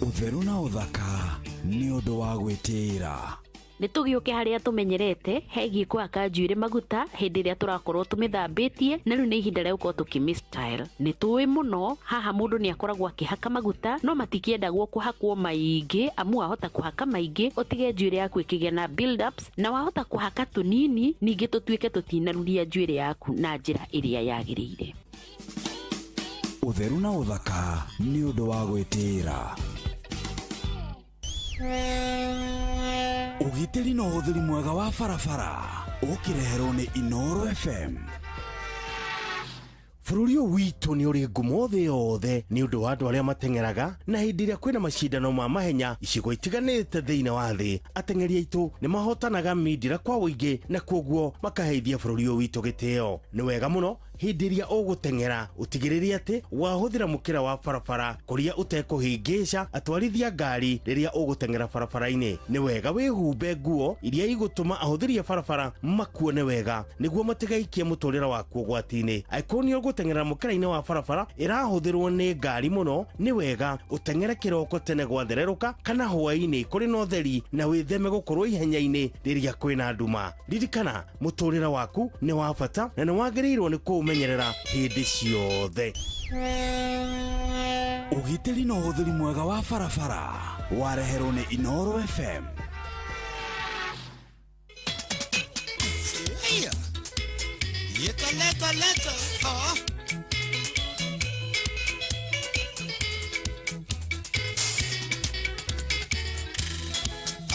utheru na uthaka ni undu wa gwitira nĩ tũgĩũke harĩa tũmenyerete hegiĩ kwaka njuĩrĩ maguta hĩndĩ ĩrĩa tũrakorwo tũmĩthambĩtie na rĩu nĩ ihinda rĩa gũkorwo tũkĩmĩstyle. Nĩ tũĩ mũno haha mũndũ nĩ akoragwo akĩhaka maguta no matikĩendagwo kũhakwo maingĩ amu wahota kũhaka maingĩ ũtige njuĩrĩ yaku ĩkĩgĩa na build ups na wahota kũhaka tũnini ningĩ tũtuĩke tũtinaruria njuĩrĩ yaku na njĩra ĩrĩa yagĩrĩire. Utheru na uthaka ni undu wa gwitira. Ugitiri na uthiri mwega wa barabara ukireherwo ni Inoro FM. Bũrũri witũ nĩ ũrĩ ngumo thĩ yothe nĩ ũndũ wa andũ arĩa mateng'eraga na hĩndĩ ĩrĩa kwĩna macindano ma mahenya icigo itiganĩte thĩinĩ wa thĩ ateng'eri aitũ nĩ mahotanaga mindira kwa ũingĩ na kwoguo makaheithia bũrũri witũ gĩtĩo. Nĩ wega mũno hindi ria uguteng'era utigiririe ati wahuthira mukira wa barabara kuria utekuhingica atwarithia ngari riria uguteng'era barabara-ini. Ni wega wihumbe nguo iria igutuma ahuthiria barabara makuone wega niguo matigaikie muturira waku ugwati-ini. Angĩkorwo nĩ ũgũteng'era mukira-ini wa barabara irahuthirwo ni ngari muno, ni wega uteng'ere kiroko tene gwathererũka kana hwaĩ-ini kuri na ũtheri, na wĩtheme gukorwo ihenya-ini riria kwina nduma. Ririkana muturira waku ni wa bata na ni wagĩrĩirwo ni kũũmenyerera hindi ciothe. Ũgitĩri na ũhũthĩri mwega wa barabara wareherwo nĩ Inooro FM. Leta.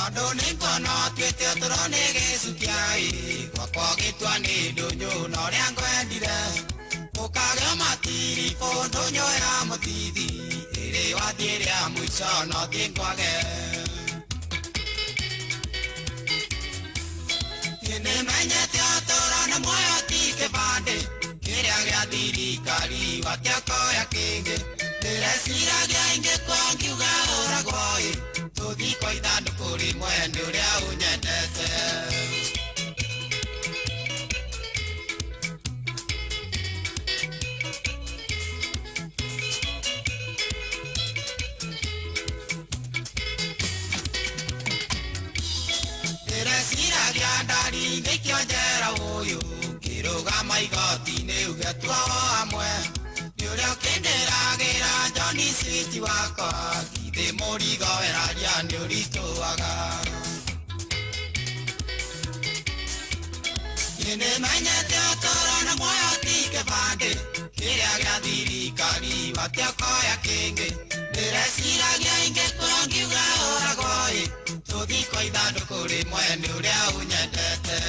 Adoni kono twete otorone gesukiai kwa gitwa ni ndonyo no ria ngwendire ukagĩa matiri ndonyo ya muthithi iri wathiria mwico no tingwage nimenyete otorone moyo ti kĩbandĩ kĩrĩa gĩa thirikari watĩakoya kĩngĩ ndĩreciragia ingĩkorwo ngiuga ũragwo tũthi kwa ithandũkũ rĩmwe nĩ ũrĩa ũnyendete. Ndĩreciragia ndari ngĩkĩonjera ũyũ ngĩrũgama igoti-inĩ ũgetua o hamwe nĩ ũrĩa ũkĩndĩragĩra John City wakwa githĩ mũrigo weraria nĩ ũritũaga. Nĩmenyete ũtũũro na muoyo ti kĩbandĩ kĩrĩa gĩa thirikari watĩakoya kĩngĩ ndĩreciragia ingĩkorwo ngiuga ũragwo tũthi kwa ithandũkũ rĩmwe nĩ ũrĩa ũnyendete.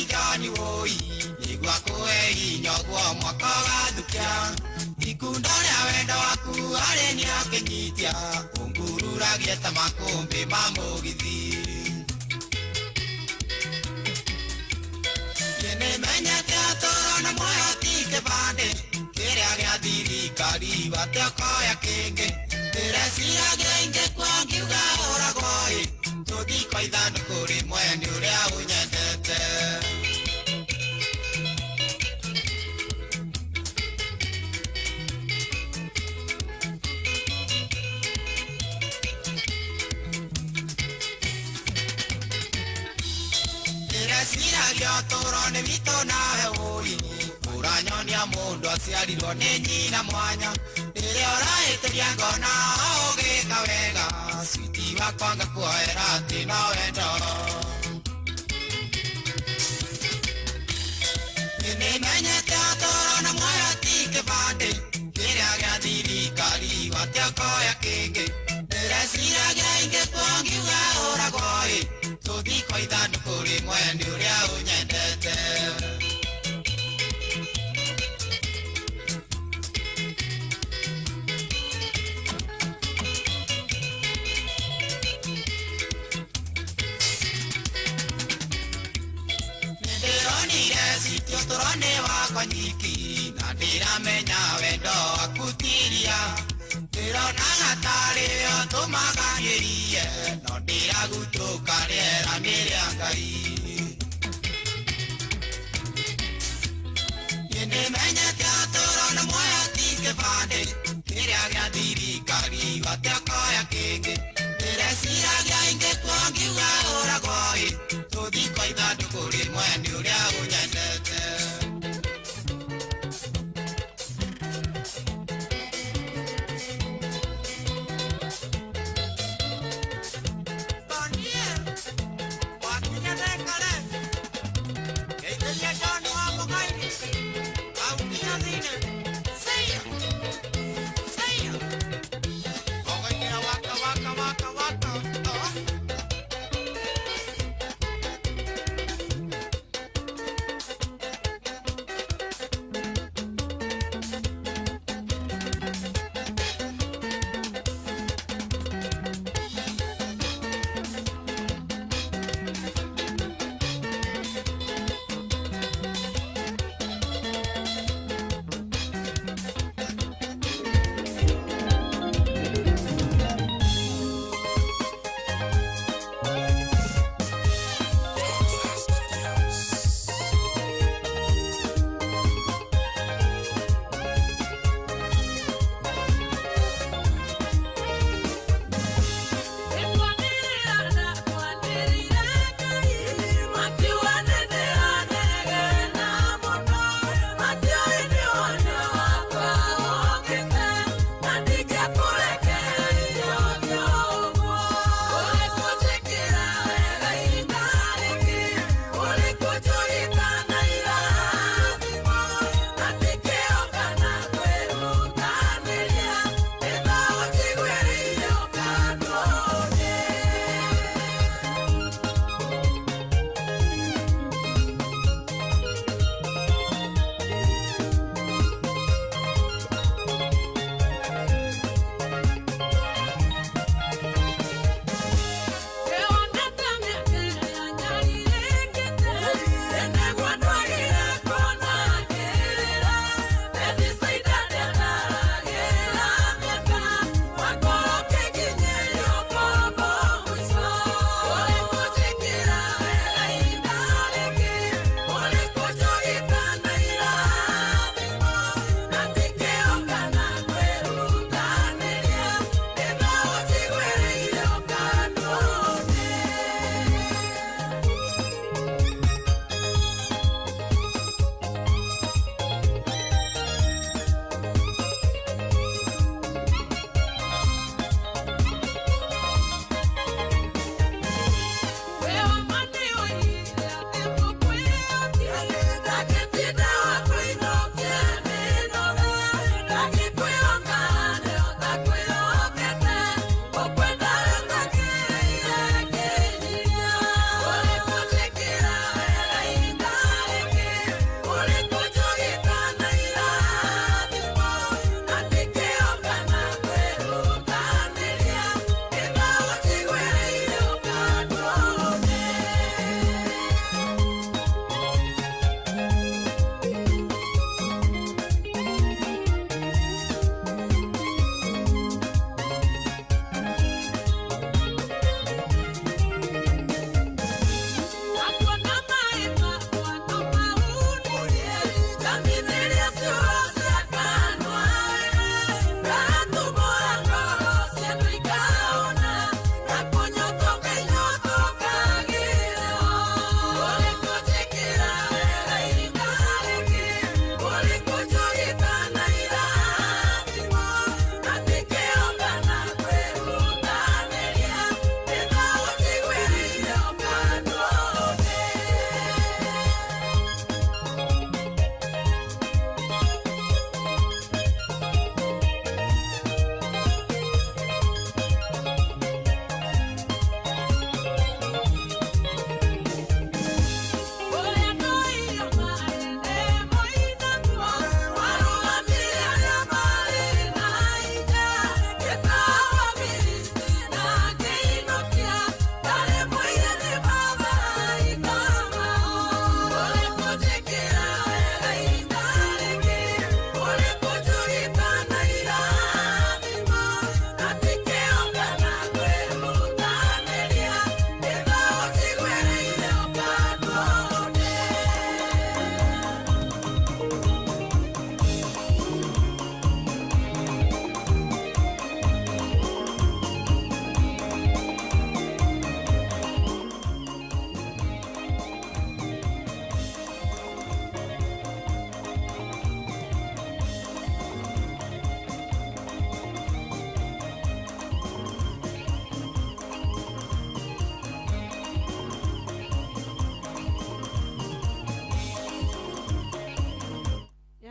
Gani woi igwa koe inyogwo mwaka gathukia ikunda rĩa wendo waku arĩ nĩ akĩnyitia ũngururagie ta makũmbĩ ma mũgithi. Nĩmenyete ũtũũro na muoyo ti kĩbandĩ kĩrĩa gĩa thirikari watĩakoya kĩngĩ ndĩreciragia ingĩkorwo ngiuga ũragwo tũthi kwa ithandũkũ rĩmwe nĩ ũrĩa ũnyendete. Ndĩreciragia ũtũũro nĩ witũ nawe ũĩ ũranyonia mũndũ aciarirwo nĩ nyina mwanya rĩrĩa ũrahĩtĩria ngona ũgĩka wega switi wakwa ngakuoera atĩ no wendo. Nĩmenyete ũtũũro na muoyo ti kĩbandĩ kĩrĩa gĩa thirikari watĩakoya kĩngĩ ndĩreciragia ingĩkorwo ngiuga ũragwo tũthi kwa ithandũkũ rĩmwe nĩ ũrĩa ũnyendete. Ũtũũro-inĩ wakwa nyiki na ndĩramenya wendo wakutiria ndĩronaga tarĩ o tũmagagĩrie no ndĩragutũka rĩera nĩ rĩa Ngai. Nĩmenyete ũtũũro na muoyo ti kĩbandĩ kĩrĩa gĩa thirikari watĩakoya kĩngĩ ndĩreciragia ingĩkorwo ngiuga ũragwo tũthi kwa ithandũkũ rĩmwe nĩ ũrĩa ũnyendete.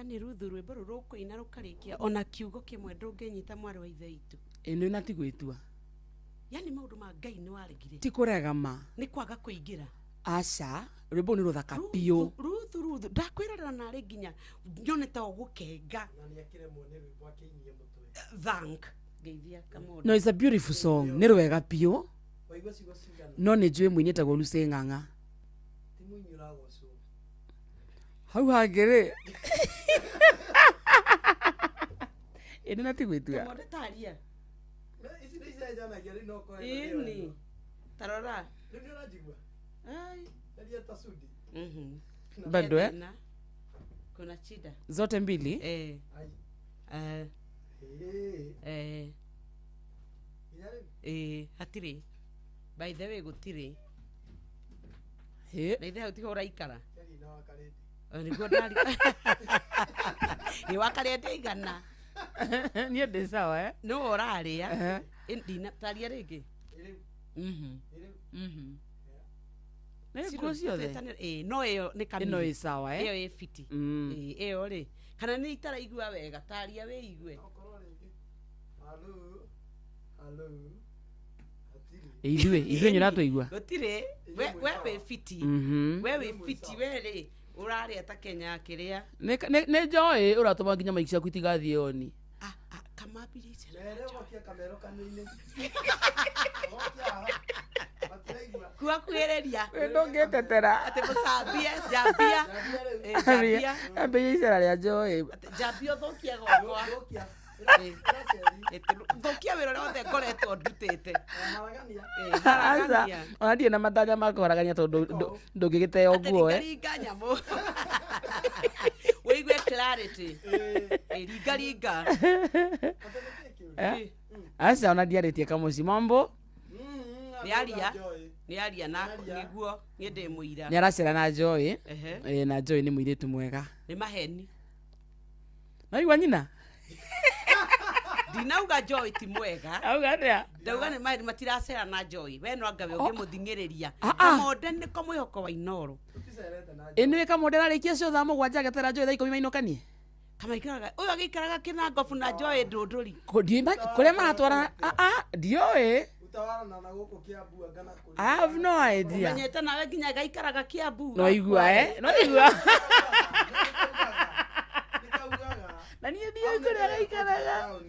ni ruthu rwimbo ruko ina rukarikia ona kiugo kimwe ndunginyita mwari wa ithe itu ino na tigwitua yani maundu ma Ngai ni waregire ti kuregama ni kwaga kuingira aca rwimbo ni ruthaka pio ruthu ndakwirira na ri nginya nyoneta gukenga thank geithia kamodo no it's a beautiful song ni rwega pio no ni njui mwini etagwo Lucy Ng'ang'a hau hangiri ino na tigwitua kamodo taria ini tarora ai bado kuna shida zote mbili hatiri by the way gutiri na ithe utiho uraikara niguo ndari ni wakarete igana ni ndi sawa no uraria ndina taria ringi Neko ciothe no iyo ni kamili ino isawa iyo i fiti iyo ri kana ni itaraigua wega taria we igue ithuĩ nyona tũigua gũtirĩ we wĩ fiti we wĩ fiti we rĩ ũrarĩa ta Kenya kĩrĩa nĩ njoĩ ũratũma nginya maiki ciaku itigathiĩ oni kamambirĩte kuakuĩrĩria ndũngĩtetera atĩ mũcambie njambia ambĩia icera rĩa njoĩ njambia ũthũkie gwakwa thũkia wĩra ũrĩa wothe ngoretwo ndutĩte ona ndirĩ na matanya ma kũharagania tondũ ndũngĩgĩteo nguo ringa nyamũ wĩigue clarity ringa aca ona ndiarĩtie kamũci mambo nĩ aria na nĩguo niĩ ndĩ mũira nĩ aracera na Joy na Joy nĩ mũirĩtu mwega nĩ maheni naigua nyina ndinauga Joy ti mwega auga atĩa ndauga nĩ maheni matiracera na Joy we no angawe ũngĩmũthingĩrĩria Kamonde nĩ ko mwĩhoko wa Inoro nĩwĩ Kamonde ararĩkia cio thaa mũgwanja agetera Joy thaa 10 mainũkanie kamaikaraga ũyũ agĩikaraga kĩnangobu na Joy ndũndũri kũrĩa maratwara ndiũĩ I have no idea. Menyete nawe nginya gaikaraga Kiambu. No igua no igua. Na niĩ ndiĩ kũrĩa gaikaraga.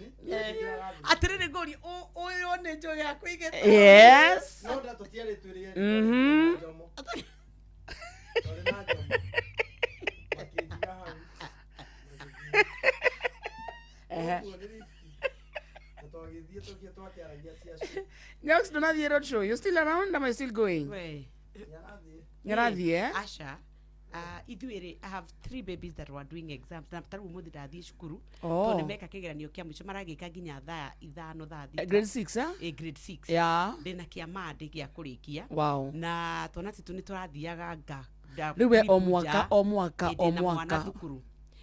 Atirĩ ngori ũyũ nĩ Joy ya kũigĩte. Yes. No ndatũtiarĩ twĩrĩ. Next, don't have road show. You still around? Am I still going? Nyarathi, Asha. I have 3 babies that were doing exams. Na taru muthi ndathi cukuru. Oh. To nimeka kigeranio kia mwisho maragika nginya thaa 5 thaa 6. Grade 6, grade 6. Yeah. Ndina kiamande gia kurikia. Wow. Na twana titu ni turathiaga nga. Riwe o mwaka.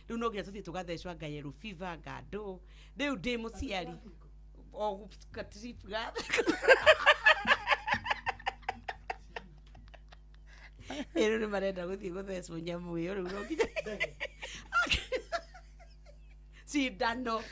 Riu no nginya tuthie tugathecwa nga yellow fever nga ndo. Riu ndi muciari. O katrip ga. Ero ni marenda guthie guthecwo nyamu iyo riu no nginya. Sindano.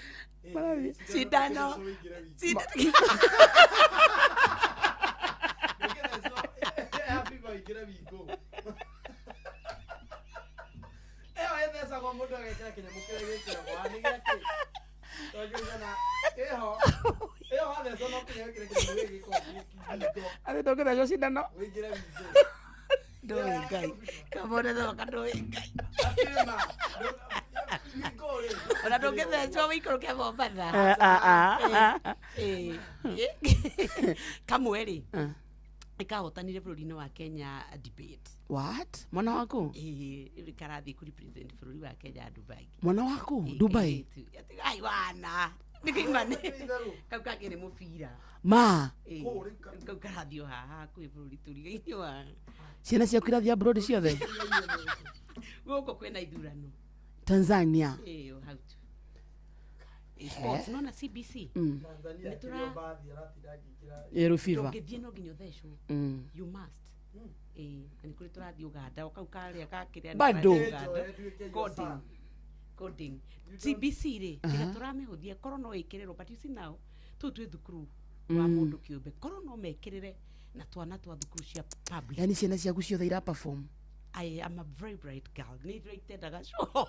Ade toke da Josi dano. Doe Ngai. Kamone do kadoe Ngai. Ora toke da jo wikoro ke Mombasa. Kamweri. Ikahotanire bũrũri-inĩ wa Kenya debate. What? Mwana waku? Karathi ku represent bũrũri wa Kenya Dubai. Mwana waku? Dubai? Ai wana. Nikimane. Kaukage ni mufira. Ma. Kaukarathio haha ku bũrũri tũriga-inĩ wa. Ciana ciaku irathia abroad ciothe? Gũkũ kwĩna ithurano. Tanzania. How to. Sports no na CBC. Nitura Yellow fever. Ndũngĩthiĩ no nginya ũthecwo. You must. Ni kuri turathi Uganda ukaukaria kakĩrĩa bado coding coding CBC ri kira turamihuthia korwo no ikiriro but you see now tu thukuru wa mundu kiumbe korwo no mekirire na twana twa thukuru cia public yani ciana ciaku ciothe ira perform. I am a very bright girl. Need rated aga show.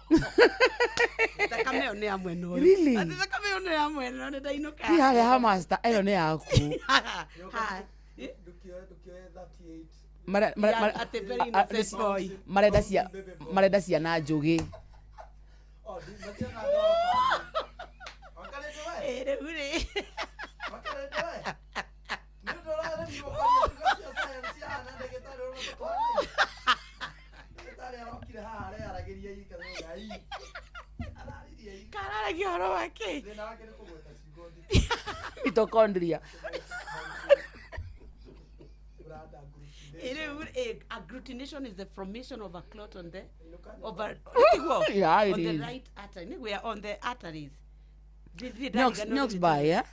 Takameo ne amweno. Really? Ati takameo ne amweno ne dainoka. Ti hale ha master ero ne yaku. Ha. Dukio 38. Marenda ciana njugi. Kararagia horo wake. Mitochondria. Agglutination is the formation of a clot on the yeah, it on is. the right artery. We are on the arteries. Knocks by, yeah?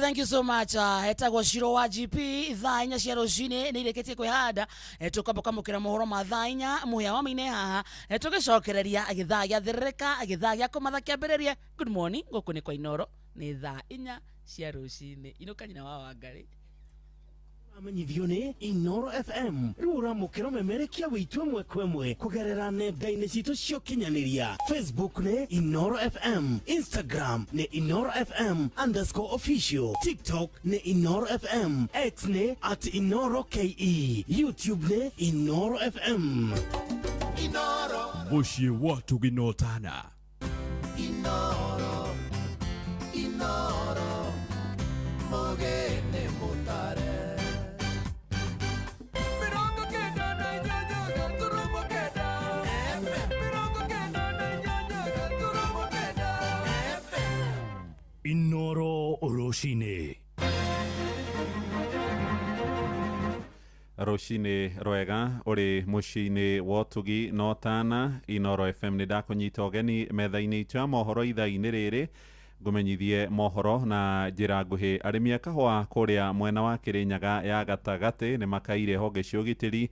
Thank you so much. Etagwo Shiro wa GP ithaa inya cia rucini ni ireketie kwihanda tukamba kamukira mohoro ma thaa inya muhia wa maine haha tugicokereria githaa gia thirika githaa gia kumatha kiambiririe. Good morning guku ni kwa Inoro ni thaa inya cia rucini inukanyina wa Wangari amenyithio ni Inoro FM riu uramukira memerekia witu mwe kwemwe kugerera nenda-ini citu cio kinyaniria. Facebook ni Inoro FM, Instagram ni Inoro FM_official, TikTok ni Inoro FM, X ni @InoroKE, YouTube ni Inoro FM. Inoro mushie watu ginotana. Inoro mogene mutare. Inoro rucini. Rucini rwega uri mucini wotugi notana. Inoro FM ni ndakunyita ugeni metha-ini itu ya mohoro ithaa-ini riri ngumenyithie mohoro na njira nguhi. Arimi a kahua kuria mwena wa Kirinyaga ya gatagati ni makaire honge cia ugitiri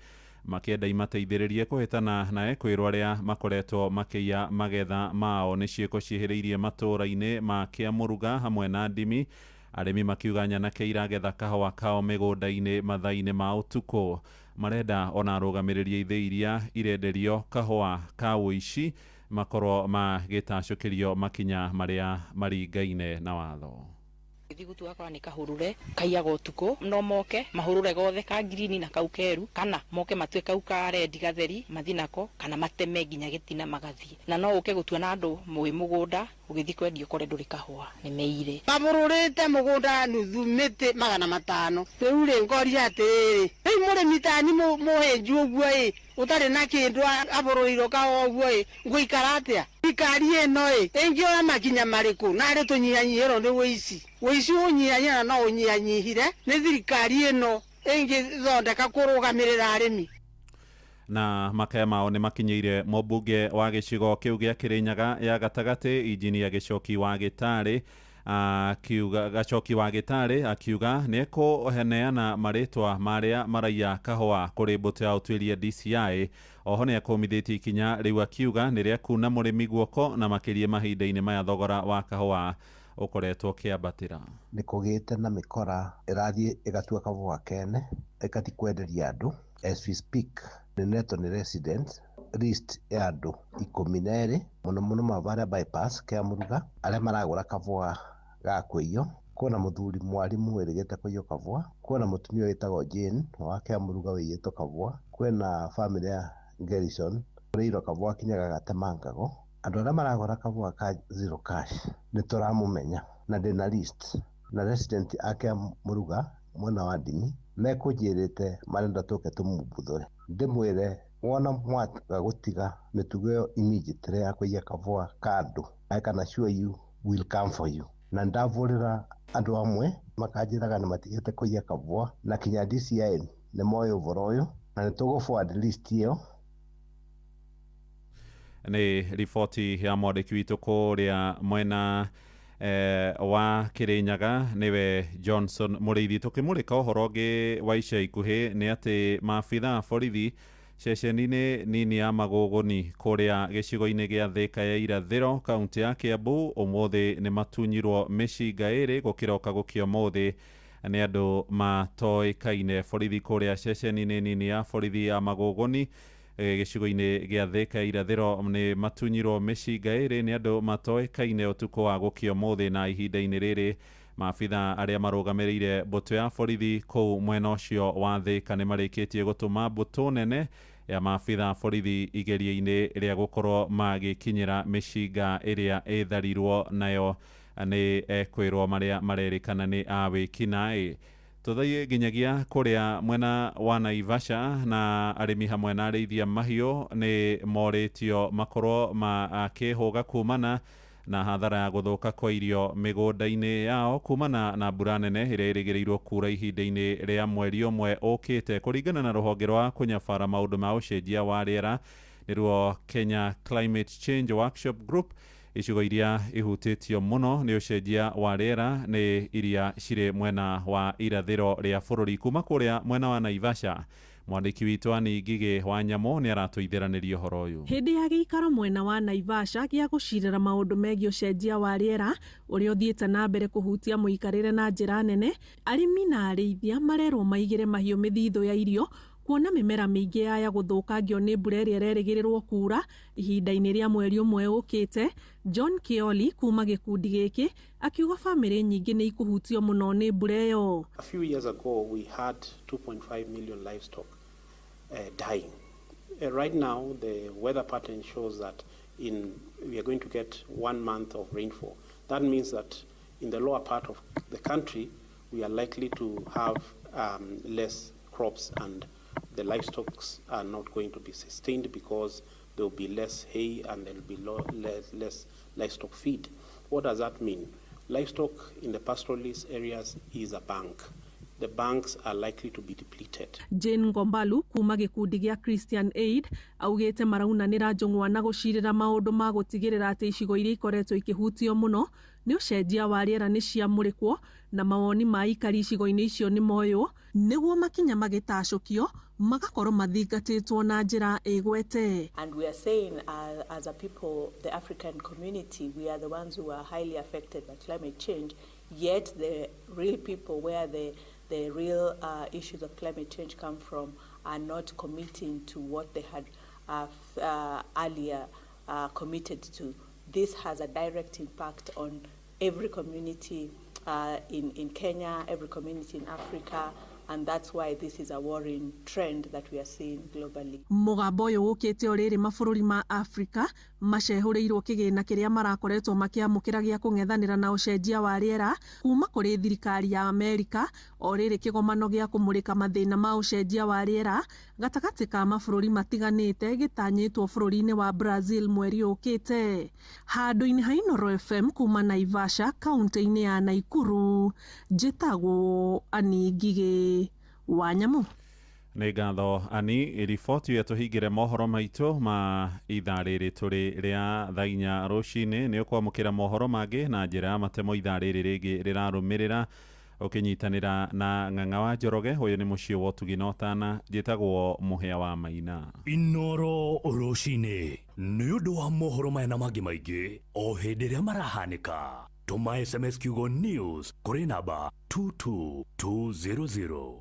makĩenda imateithĩrĩrie kũhĩtana na ekwĩrwo arĩa makoretwo makĩiya magetha mao nĩ ciĩko ciĩhĩrĩirie matũũra-inĩ ma Kĩamũruga hamwe na ndimi. Arĩmi makiuga nyanake iragetha kahũa kao mĩgũnda-inĩ mathaa-inĩ ma ũtukũ. Marenda ona arũgamĩrĩria ithĩ iria irenderio kahũa ka ũici makorwo magĩtacũkĩrio makinya marĩa maringaine na watho. Githigutu akora ni kahurure kaiyaga utuku no moke mahurure gothe ka green na kau keru kana moke matwe kau ka red gatheri mathinako kana mateme ginya gitina magathie na no uke gutua na andu mwi mugunda ugithi kwendio kore nduri kahua ni meire mamururite mugunda nuthu miti 500 riu ri ngori atiri riu muri mitani muhenju uguo utari na kindu abururiro ka uguo nguikara atia ikari eno engioya makinya mariku na ri tunyihanyihiro ni wici unyihanyira no unyihanyihire ni thirikari eno engithondeka kurugamirira arimi. Na makaya mao nĩ makinyĩire mũmbunge wa gĩcigo kĩu gĩa Kĩrĩnyaga ya gatagatĩ injinia Gacoki wa Gĩtarĩ akiuga nĩ kũheneana marĩtwa marĩa maraiya kahũa kũrĩ mbũtũ ya ũtuĩria DCI. Oho nĩ akũmithĩtie ikinya rĩu akiuga nĩ rĩa kuna mũrĩmi guoko na makĩria mahinda-inĩ maya thogora wa kahũa ukoretwo kiambatira. Nĩ kũgĩte na mĩkora ĩrathiĩ ĩgatua kahũa kene ĩgathi kwenderia andũ. As we speak, nĩ neto nĩ resident list ya andũ 12 mũno mabarĩa bypass Kĩamũruga arĩa maragũra kahũa ga kũiywo. Kwĩna mũthuri mwarimũ wĩrĩgĩte kũiywo kahũa, kwĩna mũtumia wĩtagwo Jane wa Kĩamũruga wĩiyĩtwo kahũa, kwĩna family ya Gerrison ũrĩirwo kahũa kinyaga gatemangagwo. Andũ arĩa maragũra kahũa ka zero cash nĩ tũramũmenya na ndĩna list na resident a Kĩamũruga mwena wa ndini mekũnjĩrĩte marenda tũke tũmũmbũthũre ndĩmwĩre wona mwaga gũtiga mĩtugo ĩyo immediately ya kũiya kahũa ka andũ. I can assure you will come for you. Na ndavũrĩra andũ amwe makanjĩraga nĩ matigĩte kũiya kahũa na kinya DCI nĩ moĩ ũhoro ũyũ na nĩ tũgũ-forward list ĩyo. Nĩ riboti ya mwandĩki witũ kũrĩa mwena wa Kĩrĩnyaga nĩwe Johnson Mũrĩithi. Tũkĩmũrĩka ũhoro ũngĩ wa ica ikuhĩ nĩ atĩ maabitha borithi ceceni-inĩ nini ya Magũgũni kũrĩa gĩcigo-inĩ gĩa Thĩka ya irathĩro kaunti ya Kiambu ũmũthĩ nĩ matunyirwo mĩcinga ĩrĩ gũkĩroka gũkĩa ũmũthĩ nĩ andũ matoĩkaine. Borithi kũrĩa ceceni-inĩ nini ya borithi ya Magũgũni gĩcigo-inĩ gĩa Thĩka ya irathĩro nĩ matunyirwo mĩcinga ĩrĩ nĩ andũ matoĩkaine ũtukũ wa gũkĩa ũmũthĩ, na ihinda-inĩ rĩrĩ maabitha arĩa marũgamĩrĩire mbũtũ ya borithi kũu mwena ũcio wa Thĩka nĩ marĩkĩtie gũtũma mbũtũ nene ya maabitha borithi igeria-inĩ rĩa gũkorwo magĩkinyĩra mĩcinga ĩrĩa ĩtharirwo nayo nĩ ekwĩrwo marĩa marerĩkana nĩ a wĩkinaĩ. Tũthiĩ nginyagia kũrĩa mwena wa Naivasha na arĩmi hamwe na arĩithia mahiũ nĩ morĩtio makorwo makĩhũga kumana na hathara ya gũthũka kwa irio mĩgũnda-inĩ yao kumana na mbura nene ĩrĩa ĩrĩgĩrĩirwo kura ihinda-inĩ rĩa mweri ũmwe ũkĩte. Kũringana na rũhonge rwa kũnyabara maũndũ ma ũcenjia wa rĩera nĩruo Kenya Climate Change Workshop Group, icigo iria ihutĩtio mũno nĩ ũcenjia wa rĩera nĩ iria cirĩ mwena wa irathĩro rĩa bũrũri. Kuma kũrĩa mwena wa Naivasha, mwandĩki witũ Ani Ngigĩ wa Nyamũ nĩ aratũithĩranĩria ũhoro ũyũ. Hĩndĩ ya gĩikaro mwena wa Naivasha gĩa gũcirĩra maũndũ megiĩ ũcenjia wa rĩera ũrĩa ũthiĩte na mbere kũhutia mũikarĩre na njĩra nene, arĩmi na arĩithia marerwo maigĩre mahiũ mĩthithũ ya irio kuona mĩmera mĩingĩ yaya gũthũkangio nĩ mbura ĩrĩa ĩrerĩgĩrĩrwo kura ihinda-inĩ rĩa mweri ũmwe ũkĩte. John Kioli kuma gĩkundi gĩkĩ akiuga bamĩrĩ nyingĩ nĩ ikũhutio mũno nĩ mbura ĩyo. A few years ago we had 2.5 million livestock dying. Right now the weather pattern shows that we are going to get 1 month of rainfall. That means that in the lower part of the country we are likely to have less crops and the livestock are not going to be sustained because there will be less hay and there will be less livestock feed. What does that mean? Livestock in the pastoralist areas is a bank. The banks are likely to be depleted. Jane Ngombalu kuma gĩkundi gĩa Christian Aid augĩte maraunanĩra njũng'wa na gũcirĩra maũndũ ma gũtigĩrĩra atĩ icigo iria ikoretwo ikĩhutio mũno nĩ ũcenjia wa rĩera nĩ ciamũrĩkwo na mawoni ma ikari icigo-inĩ icio nĩ moywo nĩguo makinya magĩtacũkio magakorwo mathingatĩtwo na njĩra ĩgwete. And we are saying as a people, the African community, we are the ones who are highly affected by climate change, yet the real people where the real issues of climate change come from are not committing to what they had earlier committed to. This has a direct impact on every community in Kenya, every community in Africa, and that's why this is a worrying trend that we are seeing globally. Mugambo uyu ukite oriri mabũrũri ma Africa macehũrĩirwo kĩgĩna kĩrĩa marakoretwo makĩamũkĩra gĩa kũng'ethanĩra na ũcenjia wa rĩera kuma kũrĩ thirikari ya Amerika, orĩrĩ kĩgomano gĩa kũmũrĩka mathĩna ma ũcenjia wa rĩera gatagatĩ ka mabũrũri matiganĩte gĩtanyĩtwo bũrũri-inĩ wa Brazil mweri ũkĩte. Handũ-inĩ ha Inooro FM kuma Naivasha, kaunti-inĩ ya Naikuru, njĩtagwo Ani Ngigĩ wa Nyamu. Nĩ ngatho Ani, riboti ya tũhingĩre mohoro maitũ ma ithaa rĩrĩ tũrĩ rĩa thaa 4 rũcinĩ nĩ ũkwamũkĩra mohoro mangĩ na njĩra ya matemo ithaa rĩrĩ rĩngĩ rĩrarũmĩrĩra ũkĩnyitanĩra na Ng'ang'a wa Njoroge. Ũyũ nĩ mũciĩ wa Ũtugi na Ũtana, njĩtagwo Mũhĩa wa Maina. Inooro rũcinĩ nĩ ũndũ wa mohoro maya na mangĩ maingĩ o hĩndĩ ĩrĩa marahanĩka. Tũma SMS kiugo news kũrĩ namba 22200.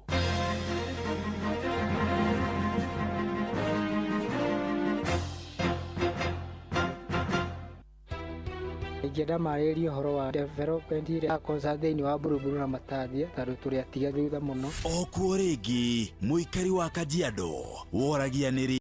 Ingĩenda marĩrie ũhoro wa development ĩrĩa ĩrakonsa thĩinĩ wa Buruburu na Matathia tondũ tũrĩ atiga thutha mũno. O kuo rĩngĩ mũikari wa Kajiado woragia nĩ